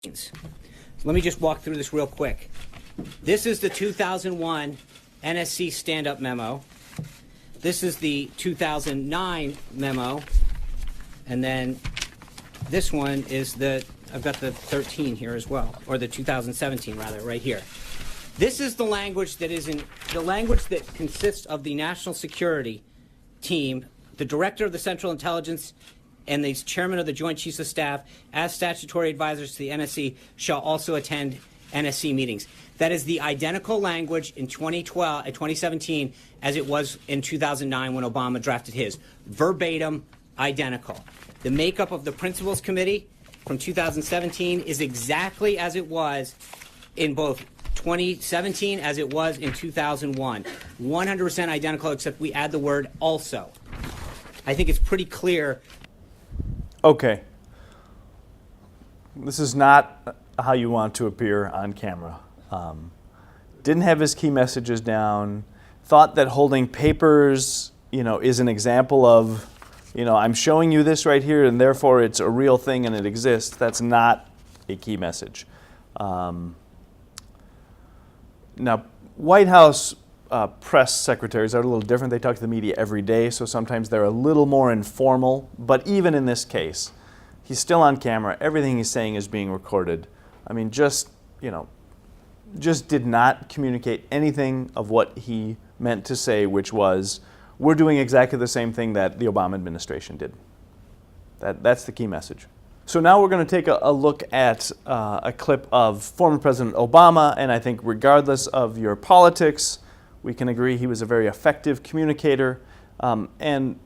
Let me just walk through this real quick. This is the 2001 NSC stand-up memo. This is the 2009 memo. And then this one is I've got the 13 here as well, or the 2017 rather, right here. This is the language that consists of the national security team, the director of the Central Intelligence, and the chairman of the Joint Chiefs of Staff, as statutory advisors to the NSC, shall also attend NSC meetings. That is the identical language in 2017 as it was in 2009 when Obama drafted his. Verbatim, identical. The makeup of the Principals Committee from 2017 is exactly as it was in both 2017 as it was in 2001. 100% identical, except we add the word also. I think it's pretty clear. Okay. This is not how you want to appear on camera. Didn't have his key messages down. Thought that holding papers, is an example of, I'm showing you this right here and therefore it's a real thing and it exists. That's not a key message. Now, White House press secretaries are a little different. They talk to the media every day, so sometimes they're a little more informal. But even in this case, he's still on camera. Everything he's saying is being recorded. I mean, just did not communicate anything of what he meant to say, which was, we're doing exactly the same thing that the Obama administration did. That's the key message. So now we're going to take a look at a clip of former President Obama, and I think regardless of your politics, we can agree he was a very effective communicator. And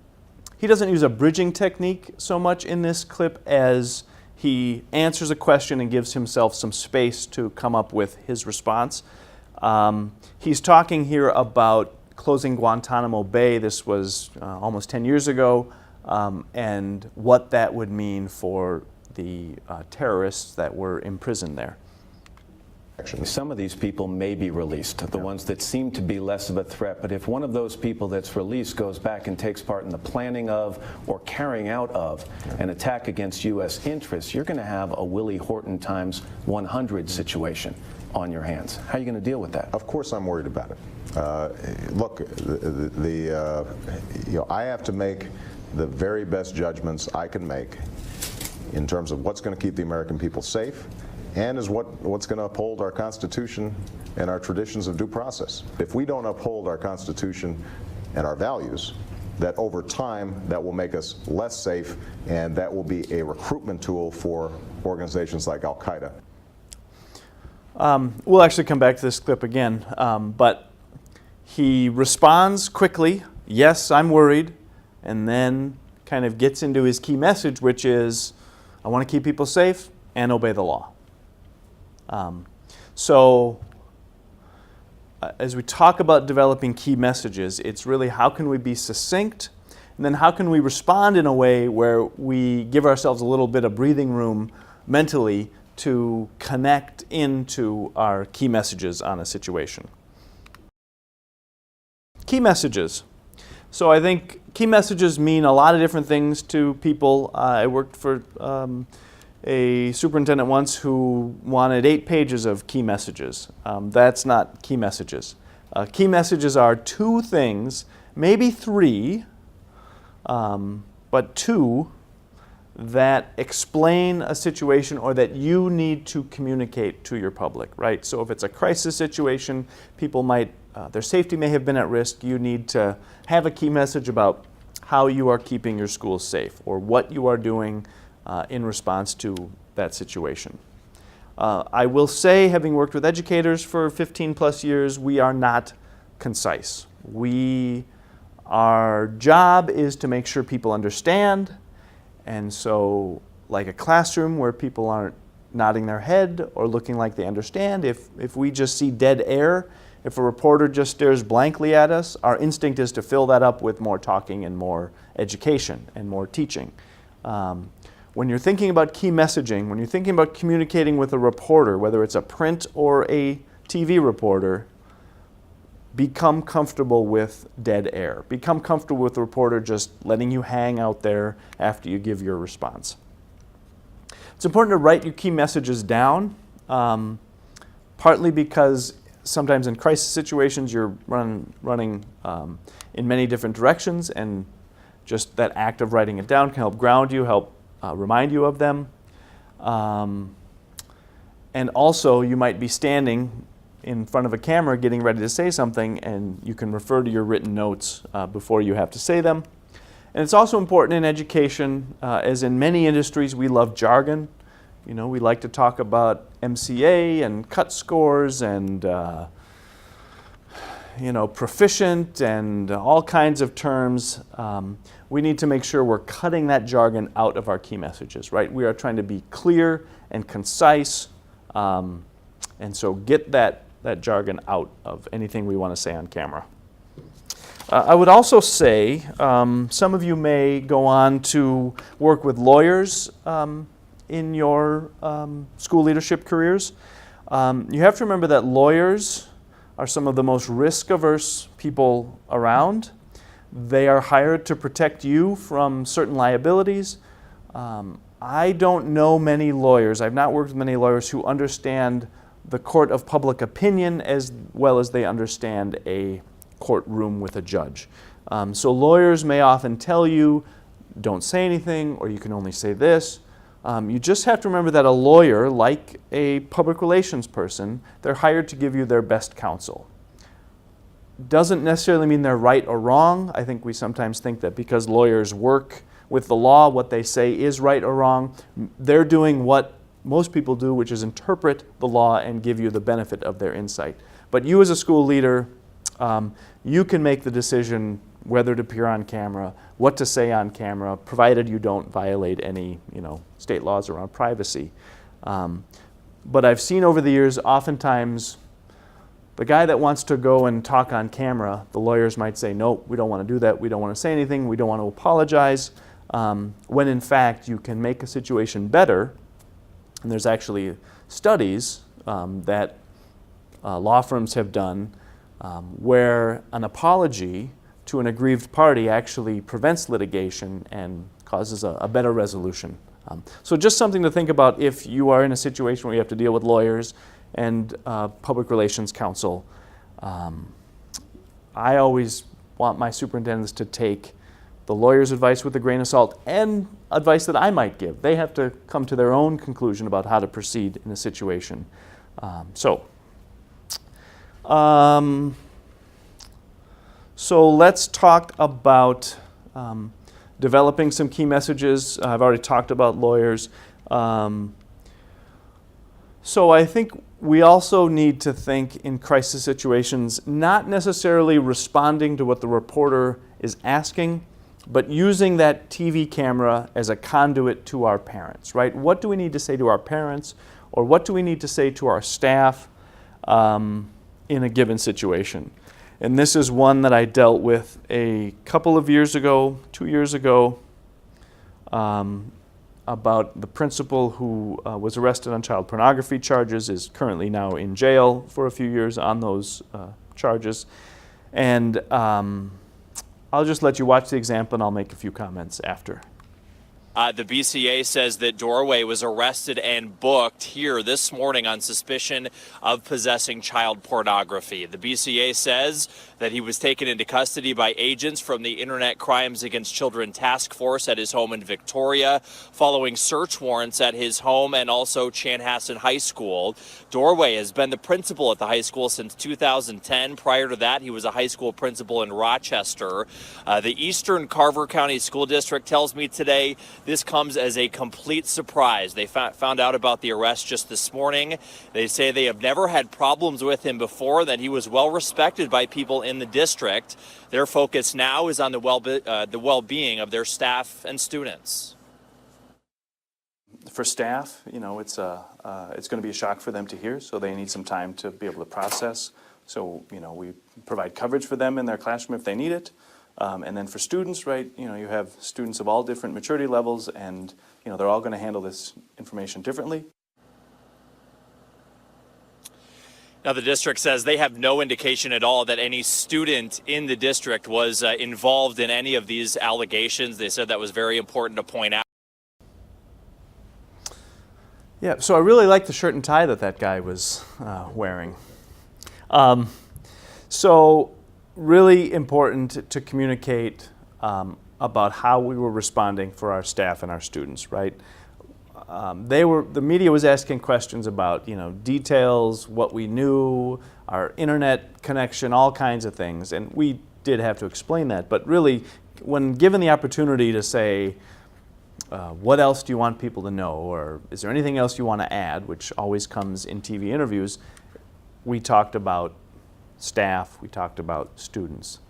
he doesn't use a bridging technique so much in this clip as he answers a question and gives himself some space to come up with his response. He's talking here about closing Guantanamo Bay. This was almost 10 years ago, and what that would mean for the terrorists that were imprisoned there. Some of these people may be released, the ones that seem to be less of a threat, but if one of those people that's released goes back and takes part in the planning of or carrying out of an attack against U.S. interests, you're going to have a Willie Horton times 100 situation on your hands. How are you going to deal with that? Of course I'm worried about it. Look, I have to make the very best judgments I can make in terms of what's going to keep the American people safe and is what's going to uphold our Constitution and our traditions of due process. If we don't uphold our Constitution and our values, that over time that will make us less safe, and that will be a recruitment tool for organizations like Al-Qaeda. We'll actually come back to this clip again, but he responds quickly yes, I'm worried, and then kind of gets into his key message, which is, I want to keep people safe and obey the law. As we talk about developing key messages, it's really how can we be succinct, and then how can we respond in a way where we give ourselves a little bit of breathing room mentally to connect into our key messages on a situation. Key messages. So I think key messages mean a lot of different things to people. I worked for a superintendent once who wanted 8 pages of key messages. That's not key messages. Key messages are 2 things, maybe 3, but 2 that explain a situation or that you need to communicate to your public, right? So if it's a crisis situation, people might, their safety may have been at risk. You need to have a key message about how you are keeping your schools safe or what you are doing in response to that situation. I will say, having worked with educators for 15 plus years, we are not concise. Our job is to make sure people understand, and so like a classroom where people aren't nodding their head or looking like they understand, if we just see dead air, if a reporter just stares blankly at us, our instinct is to fill that up with more talking and more education and more teaching. When you're thinking about key messaging, when you're thinking about communicating with a reporter, whether it's a print or a TV reporter, become comfortable with dead air. Become comfortable with the reporter just letting you hang out there after you give your response. It's important to write your key messages down, partly because sometimes in crisis situations you're running in many different directions, and just that act of writing it down can help ground you, help remind you of them. And also you might be standing in front of a camera getting ready to say something, and you can refer to your written notes before you have to say them. And it's also important in education, as in many industries, we love jargon. You know, we like to talk about MCA and cut scores and proficient and all kinds of terms. We need to make sure we're cutting that jargon out of our key messages, right? We are trying to be clear and concise, and so get that jargon out of anything we want to say on camera. I would also say some of you may go on to work with lawyers in your school leadership careers. You have to remember that lawyers are some of the most risk-averse people around. They are hired to protect you from certain liabilities. I don't know many lawyers, I've not worked with many lawyers who understand the court of public opinion as well as they understand a courtroom with a judge. So lawyers may often tell you, don't say anything, or you can only say this. You just have to remember that a lawyer, like a public relations person, they're hired to give you their best counsel. Doesn't necessarily mean they're right or wrong. I think we sometimes think that because lawyers work with the law, what they say is right or wrong. They're doing what most people do, which is interpret the law and give you the benefit of their insight. But you as a school leader, you can make the decision whether to appear on camera, what to say on camera, provided you don't violate any state laws around privacy. But I've seen over the years, oftentimes, the guy that wants to go and talk on camera, the lawyers might say, no, we don't want to do that, we don't want to say anything, we don't want to apologize, when in fact you can make a situation better. And there's actually studies that law firms have done where an apology to an aggrieved party actually prevents litigation and causes a better resolution. So just something to think about if you are in a situation where you have to deal with lawyers and public relations counsel. I always want my superintendents to take the lawyer's advice with a grain of salt and advice that I might give. They have to come to their own conclusion about how to proceed in a situation. So let's talk about developing some key messages. I've already talked about lawyers. So I think we also need to think in crisis situations, not necessarily responding to what the reporter is asking, but using that TV camera as a conduit to our parents, right? What do we need to say to our parents, or what do we need to say to our staff in a given situation? And this is one that I dealt with a couple of years ago, 2 years ago, about the principal who was arrested on child pornography charges, is currently now in jail for a few years on those charges. And I'll just let you watch the example and I'll make a few comments after. The BCA says that Dorway was arrested and booked here this morning on suspicion of possessing child pornography. The BCA says that he was taken into custody by agents from the Internet Crimes Against Children Task Force at his home in Victoria, following search warrants at his home and also Chanhassen High School. Dorway has been the principal at the high school since 2010. Prior to that, he was a high school principal in Rochester. The Eastern Carver County School District tells me today this comes as a complete surprise. They found out about the arrest just this morning. They say they have never had problems with him before, that he was well respected by people in the district. Their focus now is on the well-being of their staff and students. For staff, you know, it's going to be a shock for them to hear, so they need some time to be able to process. So, you know, we provide coverage for them in their classroom if they need it. And then for students, right, you know, you have students of all different maturity levels, and, you know, they're all going to handle this information differently. Now, the district says they have no indication at all that any student in the district was involved in any of these allegations. They said that was very important to point out. Yeah, so I really like the shirt and tie that guy was wearing. So really important to communicate about how we were responding for our staff and our students, right? The media was asking questions about, you know, details, what we knew, our internet connection, all kinds of things, and we did have to explain that. But really, when given the opportunity to say, what else do you want people to know, or is there anything else you want to add, which always comes in TV interviews, we talked about staff, we talked about students.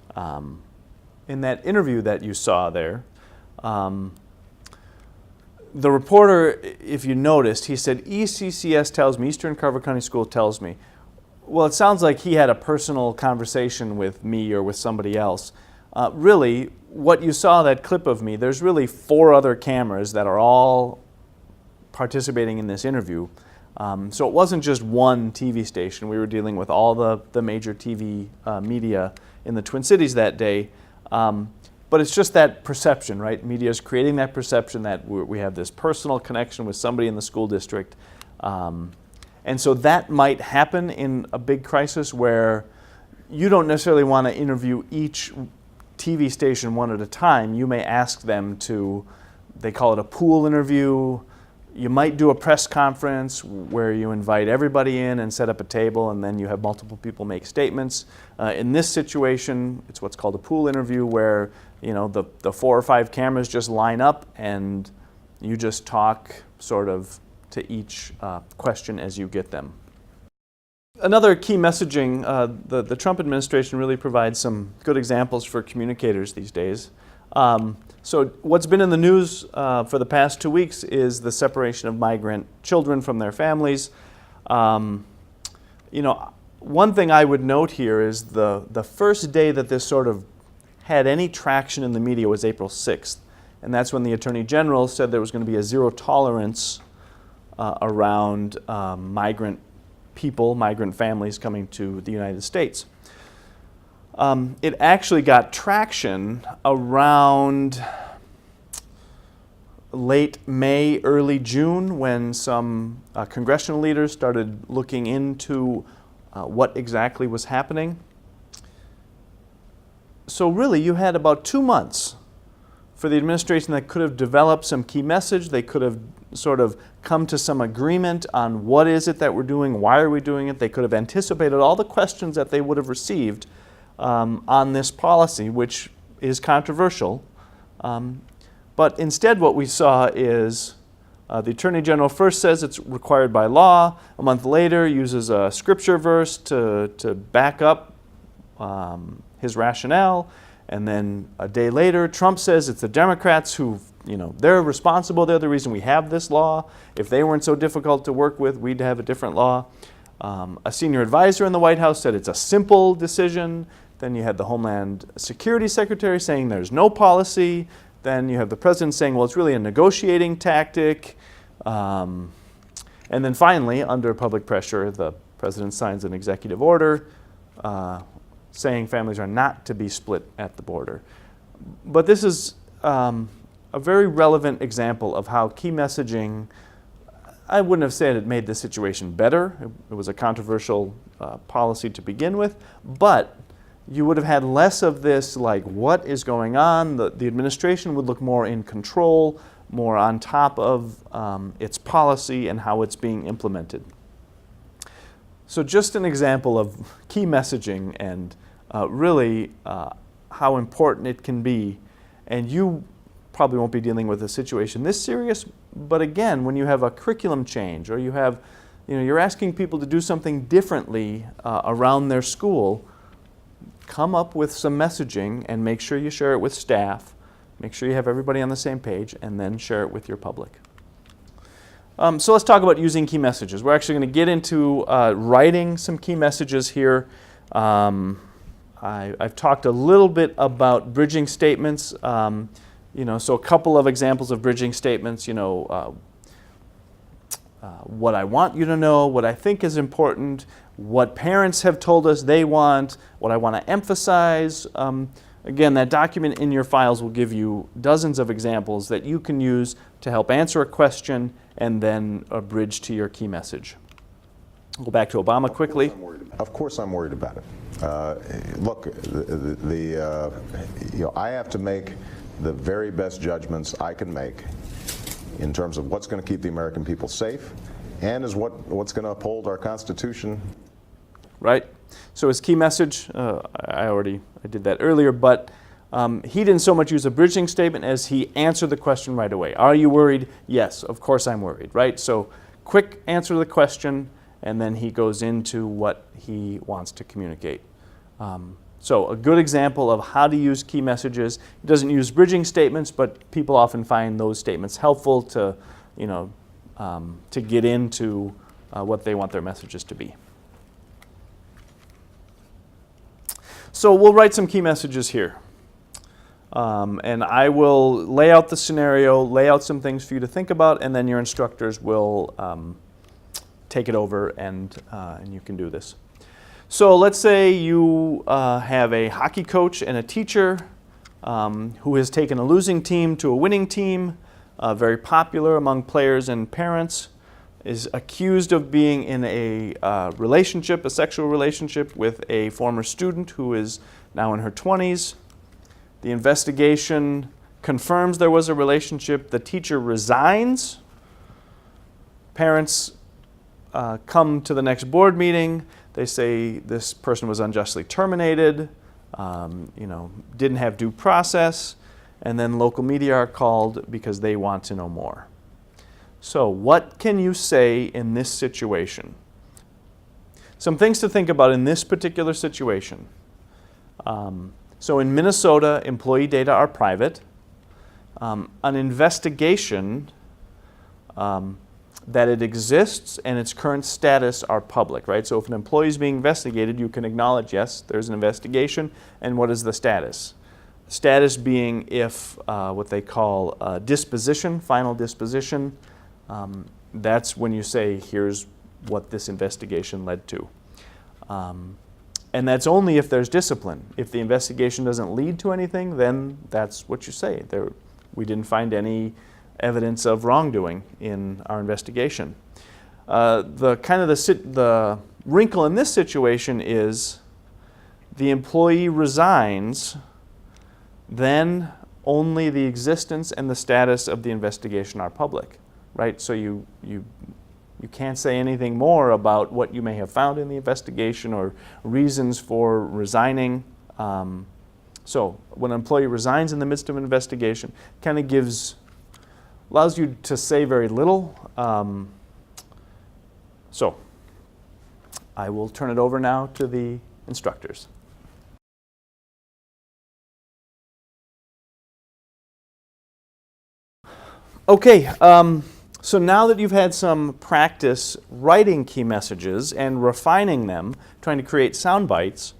In that interview that you saw there, the reporter, if you noticed, he said, ECCS tells me, Eastern Carver County School tells me. Well, it sounds like he had a personal conversation with me or with somebody else. Really, what you saw, that clip of me, there's really 4 other cameras that are all participating in this interview. So it wasn't just one TV station. We were dealing with all the major TV media in the Twin Cities that day. But it's just that perception, right? Media is creating that perception that we have this personal connection with somebody in the school district. And so that might happen in a big crisis where you don't necessarily want to interview each TV station one at a time. You may ask them to, they call it a pool interview. You might do a press conference where you invite everybody in and set up a table, and then you have multiple people make statements. In this situation, it's what's called a pool interview, where, you know, the 4 or 5 cameras just line up and you just talk sort of to each question as you get them. Another key messaging, the Trump administration really provides some good examples for communicators these days. So what's been in the news for the past 2 weeks is the separation of migrant children from their families. You know, one thing I would note here is the first day that this sort of had any traction in the media was April 6th. And that's when the Attorney General said there was going to be a zero tolerance around migrant people, migrant families coming to the United States. It actually got traction around late May, early June, when some congressional leaders started looking into what exactly was happening. So really, you had about 2 months for the administration that could have developed some key message. They could have sort of come to some agreement on what is it that we're doing, why are we doing it. They could have anticipated all the questions that they would have received on this policy, which is controversial. But instead what we saw is The Attorney General first says it's required by law. A month later, uses a scripture verse to back up his rationale. And then a day later, Trump says it's the Democrats who, they're responsible. They're the reason we have this law. If they weren't so difficult to work with, we'd have a different law. A senior advisor in the White House said it's a simple decision. Then you had the Homeland Security Secretary saying there's no policy. Then you have the president saying, well, it's really a negotiating tactic. And then finally, under public pressure, the president signs an executive order saying families are not to be split at the border. But this is a very relevant example of how key messaging, I wouldn't have said it made the situation better. It was a controversial policy to begin with, but you would have had less of this, like, what is going on? The administration would look more in control, more on top of its policy and how it's being implemented. So just an example of key messaging and really how important it can be. And you probably won't be dealing with a situation this serious, but again, when you have a curriculum change or you have, you're asking people to do something differently around their school, come up with some messaging and make sure you share it with staff, make sure you have everybody on the same page, and then share it with your public. So let's talk about using key messages. We're actually going to get into writing some key messages here. I've talked a little bit about bridging statements. So a couple of examples of bridging statements, what I want you to know, what I think is important, what parents have told us they want, what I want to emphasize. Again, that document in your files will give you dozens of examples that you can use to help answer a question and then a bridge to your key message. Go back to Obama quickly. Of course I'm worried about it. Look, I have to make the very best judgments I can make in terms of what's going to keep the American people safe and is what's going to uphold our Constitution. Right. So his key message, I did that earlier, but he didn't so much use a bridging statement as he answered the question right away. Are you worried? Yes, of course I'm worried, right? So quick answer to the question, and then he goes into what he wants to communicate. So a good example of how to use key messages. He doesn't use bridging statements, but people often find those statements helpful to, to get into what they want their messages to be. So we'll write some key messages here. And I will lay out the scenario, lay out some things for you to think about, and then your instructors will take it over and you can do this. So let's say you have a hockey coach and a teacher who has taken a losing team to a winning team, very popular among players and parents, is accused of being in a relationship, a sexual relationship with a former student who is now in her 20s. The investigation confirms there was a relationship. The teacher resigns. Parents come to the next board meeting. They say this person was unjustly terminated, didn't have due process, and then local media are called because they want to know more. So what can you say in this situation? Some things to think about in this particular situation. So in Minnesota, employee data are private. An investigation that it exists and its current status are public, right? So if an employee is being investigated, you can acknowledge, yes, there's an investigation, and what is the status? Status being if what they call disposition, final disposition, that's when you say, here's what this investigation led to. And that's only if there's discipline. If the investigation doesn't lead to anything, then that's what you say. We didn't find any evidence of wrongdoing in our investigation. The wrinkle in this situation is the employee resigns, then only the existence and the status of the investigation are public, right? So you can't say anything more about what you may have found in the investigation or reasons for resigning. So when an employee resigns in the midst of an investigation, kind of gives allows you to say very little. So I will turn it over now to the instructors. Okay, so now that you've had some practice writing key messages and refining them, trying to create sound bites,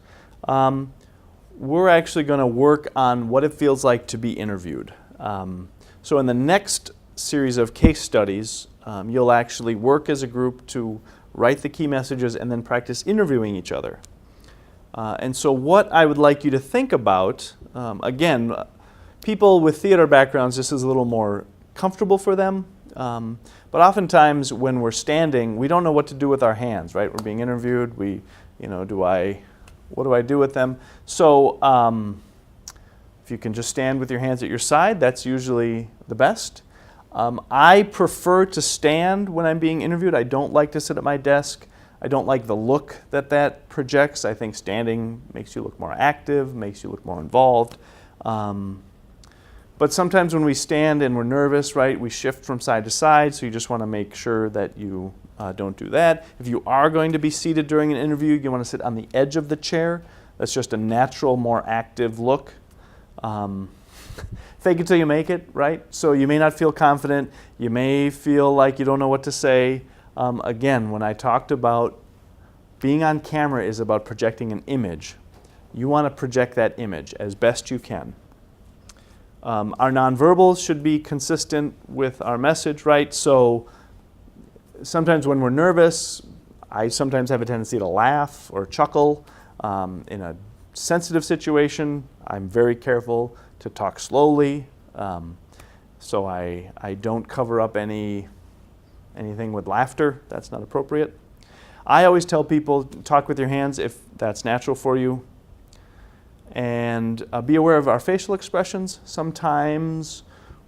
we're actually going to work on what it feels like to be interviewed. So in the next series of case studies, you'll actually work as a group to write the key messages and then practice interviewing each other. And so what I would like you to think about, again, people with theater backgrounds, this is a little more comfortable for them. But oftentimes when we're standing, we don't know what to do with our hands, right? We're being interviewed. What do I do with them? So if you can just stand with your hands at your side, that's usually the best. I prefer to stand when I'm being interviewed. I don't like to sit at my desk. I don't like the look that projects. I think standing makes you look more active, makes you look more involved. But sometimes when we stand and we're nervous, right, we shift from side to side, so you just want to make sure that you don't do that. If you are going to be seated during an interview, you want to sit on the edge of the chair. That's just a natural, more active look. Fake it till you make it, right? So you may not feel confident. You may feel like you don't know what to say. Again, when I talked about being on camera is about projecting an image. You want to project that image as best you can. Our nonverbals should be consistent with our message, right? So sometimes when we're nervous, I sometimes have a tendency to laugh or chuckle. In a sensitive situation, I'm very careful to talk slowly, so I don't cover up anything with laughter. That's not appropriate. I always tell people, talk with your hands if that's natural for you. And be aware of our facial expressions. Sometimes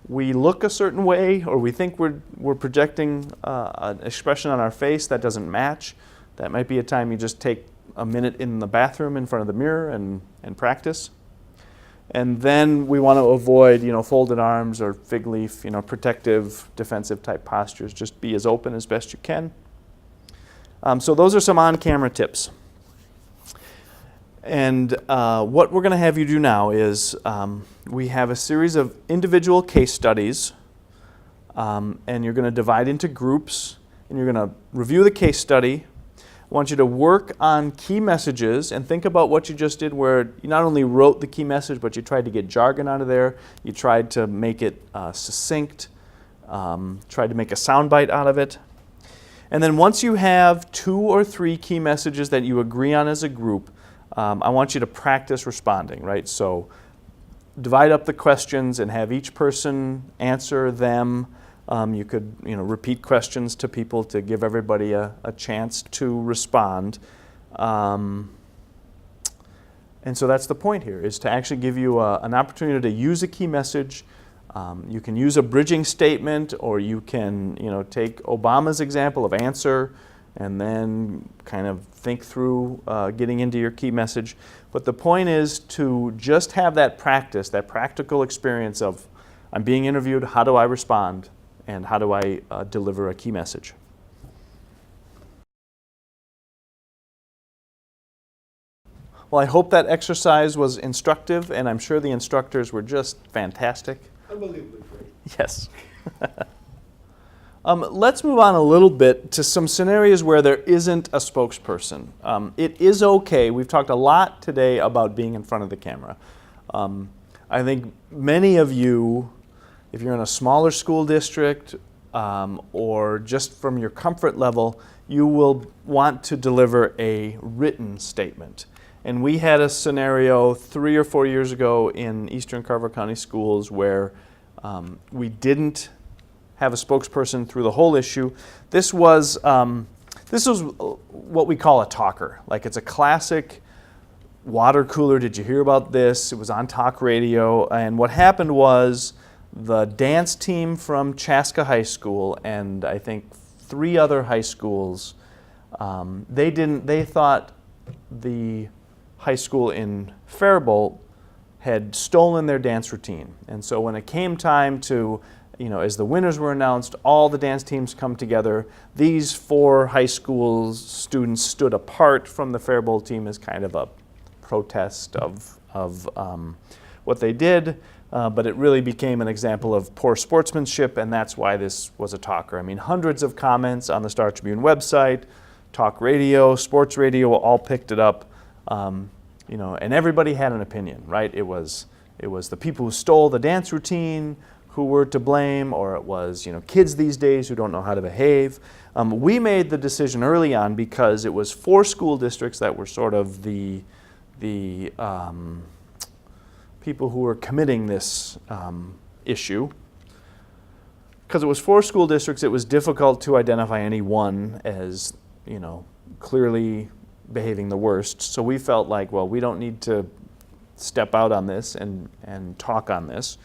we look a certain way, or we think we're projecting an expression on our face that doesn't match. That might be a time you just take a minute in the bathroom in front of the mirror and practice. And then we want to avoid, folded arms or fig leaf, protective, defensive type postures. Just be as open as best you can. So those are some on-camera tips. And what we're going to have you do now is we have a series of individual case studies, and you're going to divide into groups, and you're going to review the case study. I want you to work on key messages and think about what you just did, where you not only wrote the key message, but you tried to get jargon out of there. You tried to make it succinct, tried to make a soundbite out of it. And then once you have 2 or 3 key messages that you agree on as a group, I want you to practice responding, right? So divide up the questions and have each person answer them. You could repeat questions to people to give everybody a chance to respond. And so that's the point here, is to actually give you an opportunity to use a key message. You can use a bridging statement, or you can take Obama's example of answer and then kind of think through getting into your key message. But the point is to just have that practice, that practical experience of, I'm being interviewed, how do I respond, and how do I deliver a key message? Well, I hope that exercise was instructive, and I'm sure the instructors were just fantastic. Unbelievably great. Yes. Let's move on a little bit to some scenarios where there isn't a spokesperson. It is okay. We've talked a lot today about being in front of the camera. I think many of you, if you're in a smaller school district or just from your comfort level, you will want to deliver a written statement. And we had a scenario 3 or 4 years ago in Eastern Carver County Schools where we didn't have a spokesperson through the whole issue. This was what we call a talker. Like, it's a classic water cooler. Did you hear about this? It was on talk radio. And what happened was the dance team from Chaska High School and I think 3 other high schools, they thought the high school in Faribault had stolen their dance routine. And so when it came time to as the winners were announced, all the dance teams come together. These 4 high school students stood apart from the Faribault team as kind of a protest of what they did, but it really became an example of poor sportsmanship, and that's why this was a talker. I mean, hundreds of comments on the Star Tribune website, talk radio, sports radio, all picked it up, and everybody had an opinion, right? It was the people who stole the dance routine who were to blame, or it was kids these days who don't know how to behave. We made the decision early on because it was 4 school districts that were sort of the people who were committing this issue. Because it was 4 school districts, it was difficult to identify any one as clearly behaving the worst. So we felt like, well, we don't need to step out on this and talk on this.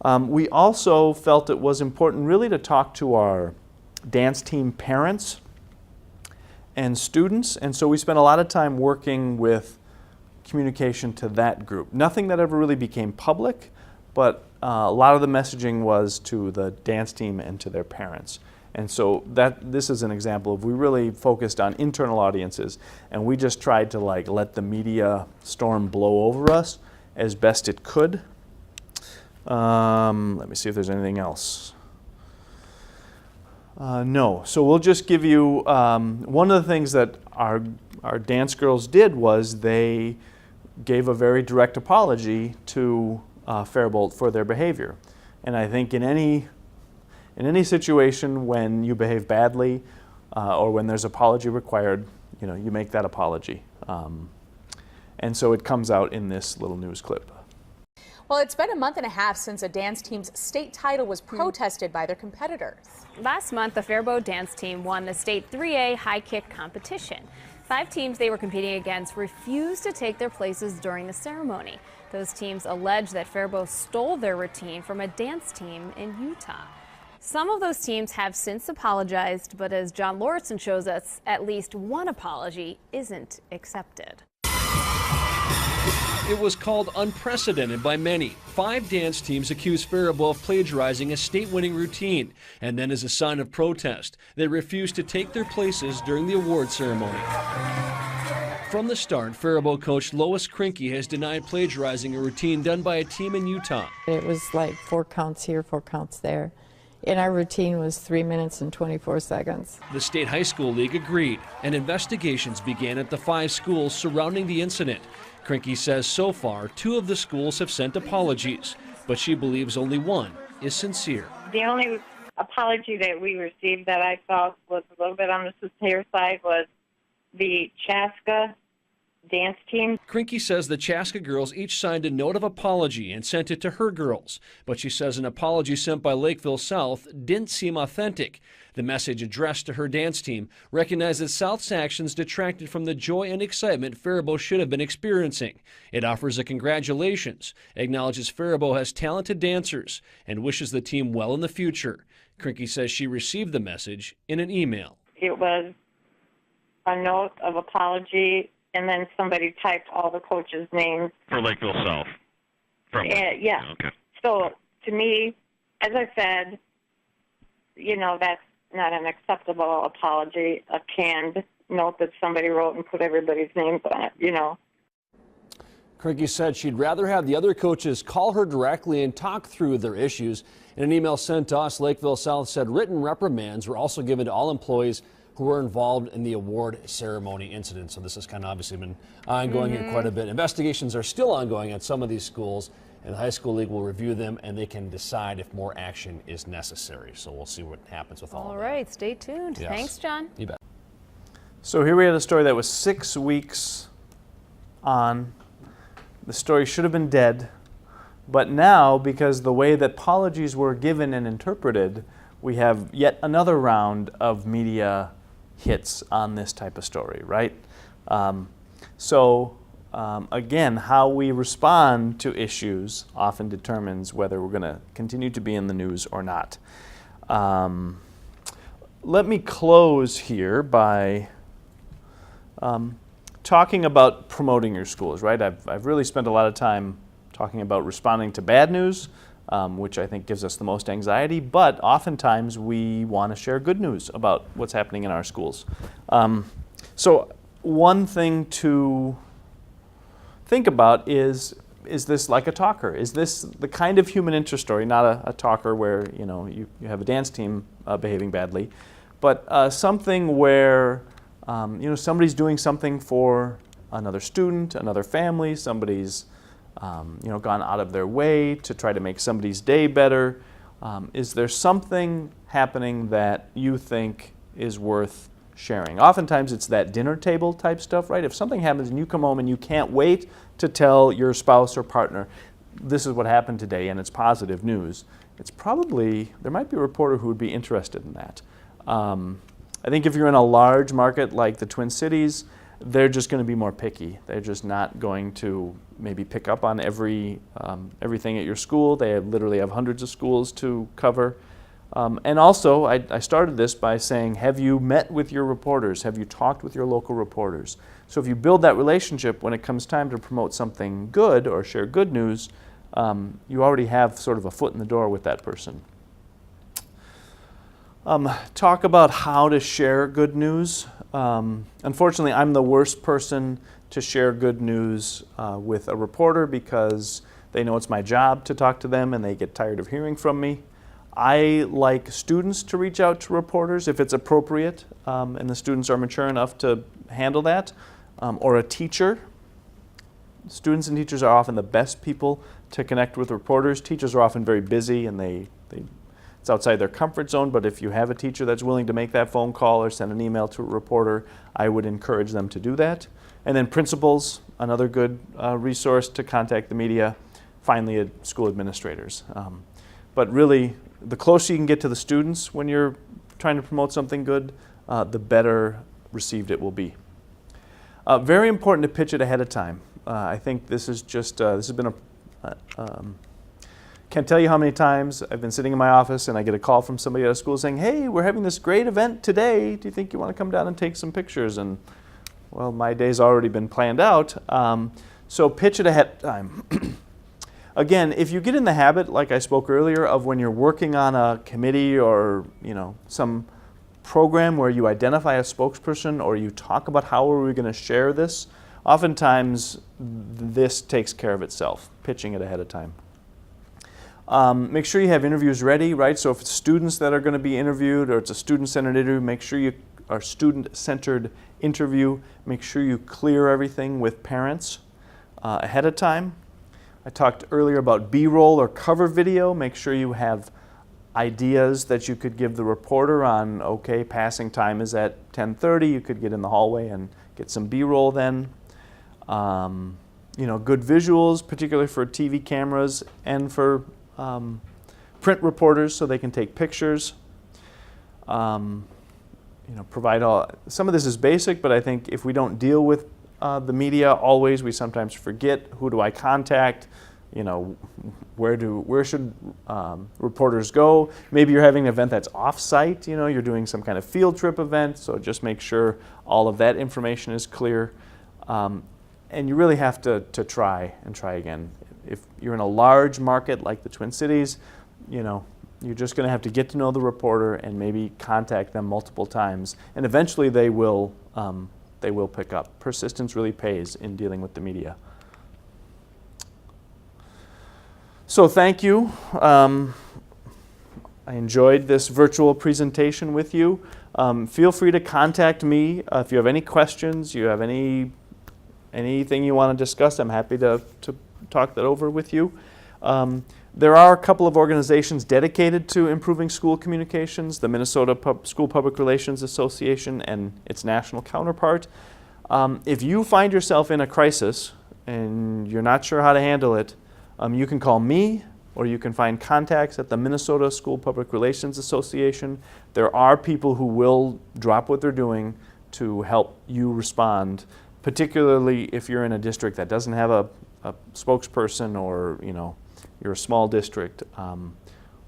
We also felt it was important really to talk to our dance team parents and students, and so we spent a lot of time working with communication to that group. Nothing that ever really became public, but a lot of the messaging was to the dance team and to their parents. And so this is an example of we really focused on internal audiences, and we just tried to let the media storm blow over us as best it could. Let me see if there's anything else. No. So we'll just give you one of the things that our dance girls did was they gave a very direct apology to Faribault for their behavior. And I think in any situation when you behave badly or when there's apology required, you make that apology. And so it comes out in this little news clip. Well, it's been a month and a half since a dance team's state title was protested by their competitors. Last month, the Faribault dance team won the state 3A high kick competition. 5 teams they were competing against refused to take their places during the ceremony. Those teams allege that Faribault stole their routine from a dance team in Utah. Some of those teams have since apologized, but as John Lauritsen shows us, at least one apology isn't accepted. It was called unprecedented by many. 5 dance teams accused Faribault of plagiarizing a state-winning routine, and then as a sign of protest, they refused to take their places during the award ceremony. From the start, Faribault coach Lois Krinke has denied plagiarizing a routine done by a team in Utah. It was like 4 counts here, 4 counts there. And our routine was 3 minutes and 24 seconds. The State High School League agreed, and investigations began at the 5 schools surrounding the incident. Krinke says so far 2 of the schools have sent apologies, but she believes only one is sincere. The only apology that we received that I thought was a little bit on the sincere side was the Chaska dance team. Krinke says the Chaska girls each signed a note of apology and sent it to her girls, but she says an apology sent by Lakeville South didn't seem authentic. The message addressed to her dance team recognized that South's actions detracted from the joy and excitement Faribault should have been experiencing. It offers a congratulations, acknowledges Faribault has talented dancers, and wishes the team well in the future. Krinke says she received the message in an email. It was a note of apology, and then somebody typed all the coaches' names. For Lakeville South. Yeah. Okay. So to me, as I said, that's not an acceptable apology, a canned note that somebody wrote and put everybody's names on it, Krinke said she'd rather have the other coaches call her directly and talk through their issues. In an email sent to us, Lakeville South said written reprimands were also given to all employees who were involved in the award ceremony incident. So this has kind of obviously been ongoing here quite a bit. Investigations are still ongoing at some of these schools, and the high school league will review them, and they can decide if more action is necessary. So we'll see what happens with all of that. All right, stay tuned. Yes. Thanks, John. You bet. So here we had a story that was 6 weeks on. The story should have been dead, but now, because the way that apologies were given and interpreted, we have yet another round of media hits on this type of story, right? Again, how we respond to issues often determines whether we're going to continue to be in the news or not. Let me close here by talking about promoting your schools, right? I've really spent a lot of time talking about responding to bad news. which I think gives us the most anxiety, but oftentimes we want to share good news about what's happening in our schools. So one thing to think about is this like a talker? Is this the kind of human interest story, not a talker where you have a dance team behaving badly, but something where somebody's doing something for another student, another family, somebody's gone out of their way to try to make somebody's day better. Is there something happening that you think is worth sharing? Oftentimes it's that dinner table type stuff, right? If something happens and you come home and you can't wait to tell your spouse or partner, this is what happened today and it's positive news, it's probably, there might be a reporter who would be interested in that. I think if you're in a large market like the Twin Cities, they're just going to be more picky. They're just not going to maybe pick up on everything at your school. They literally have hundreds of schools to cover. And also, I started this by saying, have you met with your reporters? Have you talked with your local reporters? So if you build that relationship, when it comes time to promote something good or share good news, you already have sort of a foot in the door with that person. Talk about how to share good news. Unfortunately, I'm the worst person to share good news with a reporter because they know it's my job to talk to them and they get tired of hearing from me. I like students to reach out to reporters if it's appropriate and the students are mature enough to handle that, or a teacher. Students and teachers are often the best people to connect with reporters. Teachers are often very busy and it's outside their comfort zone, but if you have a teacher that's willing to make that phone call or send an email to a reporter, I would encourage them to do that. And then principals, another good resource to contact the media. Finally, school administrators. But really, the closer you can get to the students when you're trying to promote something good, the better received it will be. Very important to pitch it ahead of time. I think this is just, this has been can't tell you how many times I've been sitting in my office and I get a call from somebody at a school saying, hey, we're having this great event today. Do you think you want to come down and take some pictures? And well, my day's already been planned out. So pitch it ahead of time. Again, if you get in the habit, like I spoke earlier, of when you're working on a committee or some program where you identify a spokesperson or you talk about how are we going to share this, oftentimes this takes care of itself, pitching it ahead of time. Make sure you have interviews ready, right? So if it's students that are going to be interviewed or it's a student-centered interview, make sure you are student-centered interview. Make sure you clear everything with parents ahead of time. I talked earlier about B-roll or cover video. Make sure you have ideas that you could give the reporter on, okay, passing time is at 10:30. You could get in the hallway and get some B-roll then. Good visuals, particularly for TV cameras and for print reporters so they can take pictures. Provide all, some of this is basic, but I think if we don't deal with the media always, we sometimes forget, who do I contact? Where should reporters go? Maybe you're having an event that's off-site, you're doing some kind of field trip event, so just make sure all of that information is clear. And you really have to try and try again. If you're in a large market like the Twin Cities, you're just going to have to get to know the reporter and maybe contact them multiple times, and eventually they will pick up. Persistence really pays in dealing with the media. So thank you. I enjoyed this virtual presentation with you. Feel free to contact me if you have any questions, you have anything you want to discuss. I'm happy to talk that over with you. There are a couple of organizations dedicated to improving school communications, the Minnesota School Public Relations Association and its national counterpart. If you find yourself in a crisis and you're not sure how to handle it, you can call me or you can find contacts at the Minnesota School Public Relations Association. There are people who will drop what they're doing to help you respond, particularly if you're in a district that doesn't have a spokesperson or you're a small district.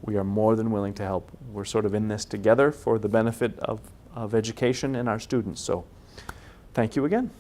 We are more than willing to help. We're sort of in this together for the benefit of education and our students. So thank you again.